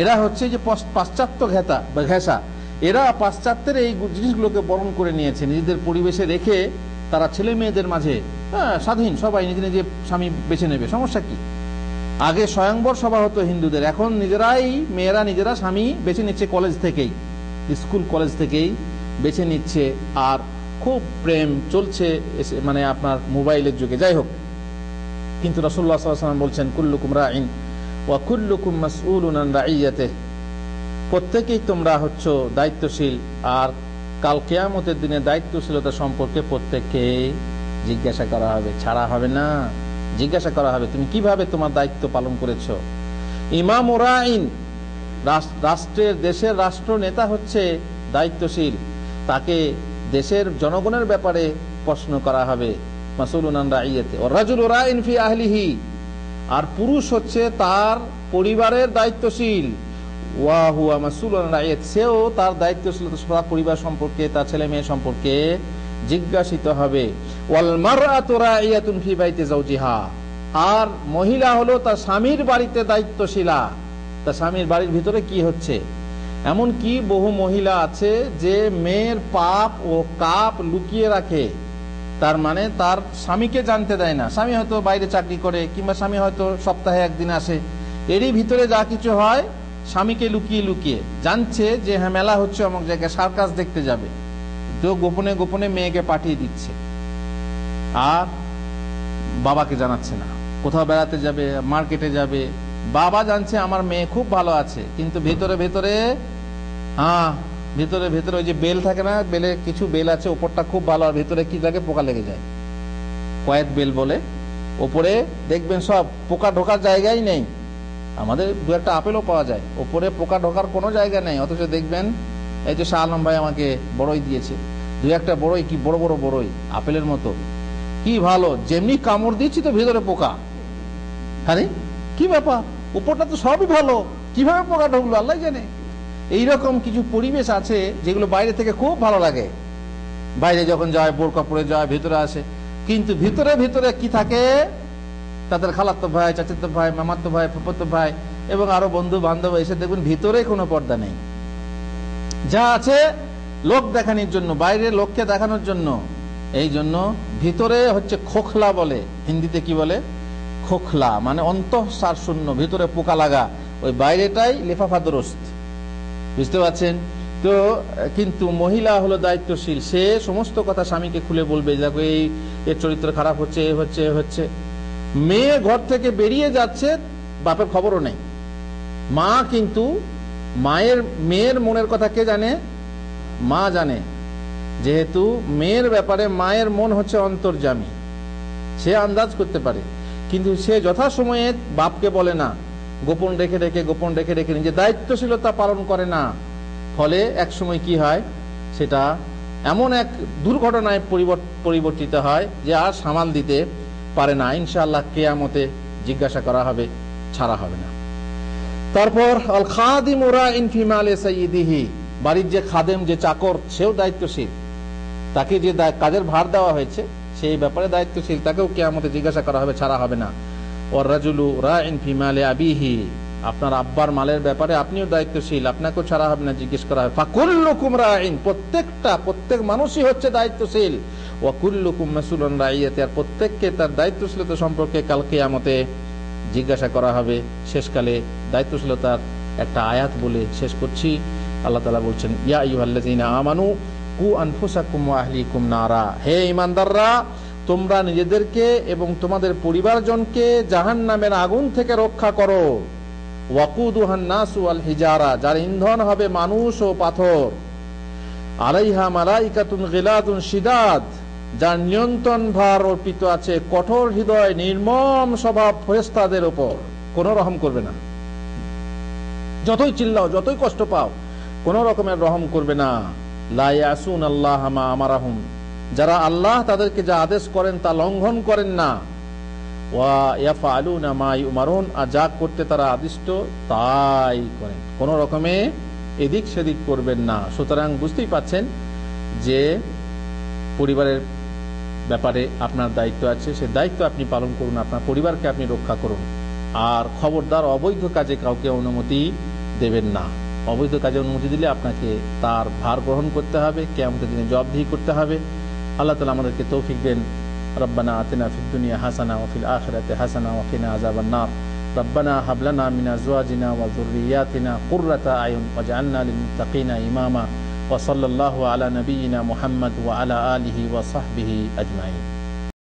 এরা হচ্ছে যে পাশ্চাত্য ঘেঁষা, এরা পাশ্চাত্যের এই জিনিসগুলোকে বরণ করে নিয়েছে, নিজেদের পরিবেশে রেখে তারা ছেলে মেয়েদের মাঝে স্বাধীন, সবাই নিজে নিজে স্বামী বেছে নেবে, সমস্যা কি। আগে স্বয়ংবর সভা হতো হিন্দুদের, এখন মেয়েরা নিজেরা স্বামী বেছে নিচ্ছে, কলেজ থেকেই, স্কুল কলেজ থেকেই বেছে নিচ্ছে, আর খুব প্রেম চলছে, মানে আপনার মোবাইলের যুগে। যাই হোক, কিন্তু রাসূলুল্লাহ সাল্লাল্লাহু আলাইহি ওয়াসাল্লাম বলছেন কুল্লুকুম রাইন ওয়া কুল্লুকুম মাসউলুন আন রাইয়াতিহি, প্রত্যেকেই তোমরা হচ্ছে দায়িত্বশীল, আর কাল কিয়ামতের দিনে দায়িত্বশীলতা সম্পর্কে প্রত্যেককে জিজ্ঞাসা করা হবে, ছাড়া হবে না, জিজ্ঞাসা করা হবে তুমি কিভাবে তোমার দায়িত্ব পালন করেছো। ইমাম রাইন, রাষ্ট্রের, দেশের রাষ্ট্র নেতা হচ্ছে দায়িত্বশীল, তাকে দেশের জনগণের ব্যাপারে প্রশ্ন করা হবে, মাসউলুন আন রাইয়াতিহি। ওয়া রাজুলু রাইন ফি আহলিহি, আর পুরুষ হচ্ছে তার পরিবারের দায়িত্বশীল, ওয়া হুয়া মাসউলুন আন রাইয়াতিহি, সেও তার দায়িত্বশীলতা পরিবার সম্পর্কে, তার ছেলে মেয়ে সম্পর্কে জিজ্ঞাসিত হবে। ওয়াল মারআতু রাইয়াতুন ফি বাইতি যাওজিহা, আর মহিলা হলো তার স্বামীর বাড়িতে দায়িত্বশীলা, তার স্বামীর বাড়ির ভিতরে কি হচ্ছে। এমন কি বহু মহিলা আছে যে মেয়ের পাপ ও কাপ লুকিয়ে রাখে, তার মানে তার স্বামীকে জানতে দেয় না। স্বামী হয়তো বাইরে চাকরি করে, কিংবা স্বামী হয়তো সপ্তাহে একদিন আসে, এরই ভিতরে যা কিছু হয় স্বামীকে লুকিয়ে লুকিয়ে জানছে যে হ্যাঁ মেলা হচ্ছে অমুক জায়গায়, সার্কাস দেখতে যাবে, তো গোপনে গোপনে মেয়েকে পাঠিয়ে দিচ্ছে, আর বাবাকে জানাচ্ছে না। কোথাও বেড়াতে যাবে, মার্কেটে যাবে, বাবা জানছে আমার মেয়ে খুব ভালো আছে, কিন্তু ভেতরে ভেতরে ভেতরে ভেতরে ওই যে বেল থাকে না, বেলে কিছু বেল আছে, ওপরটা খুব ভালো, আর ভেতরে কি থাকে, পোকা লেগে যায়, কয়েক বেল বলে। ওপরে দেখবেন সব পোকা ঢোকার জায়গাই নেই, আমাদের দু একটা আপেলও পাওয়া যায়, ওপরে পোকা ঢোকার কোনো জায়গা নেই, অথচ দেখবেন এই যে শাহ আলম ভাই আমাকে বড়ই দিয়েছে, দু একটা বড়ই, কি বড় বড় বড়ই, আপেলের মতো, কি ভালো, যেমনি কামড় দিচ্ছি তো ভেতরে পোকা। আরে কি ব্যাপার, উপরটা তো সবই ভালো, কিভাবে পোকা ঢুকলো আল্লাহ জানে। এইরকম কিছু পরিবেশ আছে যেগুলো বাইরে থেকে খুব ভালো লাগে, বাইরে যখন যায় বোরকা পরে যায়, ভেতরে আসে, কিন্তু ভিতরে ভিতরে কি থাকে, তাদের খালাতো ভাই, চাচাতো ভাই, মামাতো ভাই, ফুফাতো ভাই এবং আরো বন্ধু বান্ধব এসে দেখবেন ভিতরে কোনো পর্দা নেই, যা আছে লোক দেখানোর জন্য, বাইরে লোককে দেখানোর জন্য। এই জন্য ভিতরে হচ্ছে খোখলা বলে, হিন্দিতে কি বলে, খোখলা মানে অন্তঃসার শূন্য, ভিতরে পোকা লাগা, ওই বাইরেটাই লেফাফা দুরস্ত, বুঝতে পারছেন তো। কিন্তু মহিলা হলো দায়িত্বশীল, সে সমস্ত কথা স্বামীকে খুলে বলবে, দেখো এই এর চরিত্র খারাপ হচ্ছে, এ হচ্ছে এ হচ্ছে। মেয়ে ঘর থেকে বেরিয়ে যাচ্ছে, বাপের খবরও নেই। মা কিন্তু মেয়ের মনের কথা কে জানে, মা জানে, যেহেতু মেয়ের ব্যাপারে মায়ের মন হচ্ছে অন্তর্যামী, সে আন্দাজ করতে পারে, কিন্তু সে যথাসময়ে বাপকে বলে না, গোপন রেখে রেখে নিজে দায়িত্বশীলতা পালন করে না। ফলে এক সময় কি হয়, সেটা এমন এক দুর্ঘটনায় পরিবর্তিত হয় যে আর সামাল দিতে পারে না। ইনশাআল্লাহ কিয়ামতে জিজ্ঞাসা করা হবে, ছাড়া হবে না। তারপর আল খাদিমু রাইন ফি মালি সাইয়্যিদিহি, বাড়ির যে খাদেম, যে চাকর, সেও দায়িত্বশীল। তাকে যে কাজের ভার দেওয়া হয়েছে সেই ব্যাপারে দায়িত্বশীল, তাকেও কিয়ামতে জিজ্ঞাসা করা হবে, ছাড়া হবে না। ওয়ার রাজুলু রাইন ফি মালি আবিহি, আপনার আব্বার মালের ব্যাপারে আপনিও দায়িত্বশীল, আপনাকেও ছাড়া হবে না, জিজ্ঞেস করা হবে। ফাকুল্লুকুম রাইন, প্রত্যেক মানুষই হচ্ছে দায়িত্বশীল। ওয়া কুল্লুকুম মাসউলুন রাইয়াতি, আর প্রত্যেককে তার দায়িত্বশীলতা সম্পর্কে কাল কিয়ামতে জিজ্ঞাসা করা হবে। শেষকালে দায়িত্বশীলতার একটা আয়াত বলে শেষ করছি। আল্লাহ তাআলা বলছেন, ইয়া আইয়ুহাল্লাযীনা আমানু কু আনফুসাকুম ওয়া আহলিকুম নারা, হে ঈমানদাররা, তোমরা নিজেদেরকে এবং তোমাদের পরিবারজনকে জাহান্নামের আগুন থেকে রক্ষা করো। ওয়াকুদুহান নাসু ওয়াল হিজারা, যার ইন্ধন হবে মানুষ ও পাথর। আলাইহা মালাইকাতুন গিলাদুন শিদাদ, যার নিয়ন্ত্রণ ভার অর্পিত আছে কঠোর হৃদয় নির্মম স্বভাব ফেরেশতাদের উপর, কোনো রহম করবে না। যতই চিল্লাও, যতই কষ্ট পাও, কোনো রকমের রহম করবে না। লা ইয়াসুনাল্লাহ মা আমারাহুম, যারা আল্লাহ তাদেরকে যা আদেশ করেন তা লঙ্ঘন করেন না। ওয়া ইয়াফআলুনা মা ইউমারুন, আর যা করতে তারা আদিষ্ট তাই করেন, কোনো রকমে এদিক সেদিক করবেন না। সুতরাং বুঝতেই পাচ্ছেন যে পরিবারের ব্যাপারে আপনার দায়িত্ব আছে, সে দায়িত্ব আপনি পালন করুন, আপনার পরিবারকে আপনি রক্ষা করুন। আর খবরদার অবৈধ কাজে কাউকে অনুমতি দেবেন না। অবৈধ কাজে অনুমতি দিলে আপনাকে তার ভার গ্রহণ করতে হবে, কিয়ামতের দিনে জবাবদিহি করতে হবে। আল্লাহ তাআলা আমাদেরকে তৌফিক দেন। রব্বানা আতিনা ফিদ দুনিয়া হাসানা ওয়া ফিল আখিরাতি হাসানা ওয়া কিনা আযাবান নার। রব্বানা হাব লানা মিন আজওয়াজিনা ওয়া যুররিয়াতিনা কুররাতা আয়ুন ওয়াজআলনা লিল মুত্তাকিনা ইমামা। ওয়া সাল্লাল্লাহু আলা নাবিয়িনা মুহাম্মদ ওয়া আলা আলিহি ওয়া সাহবিহি আজমাইন।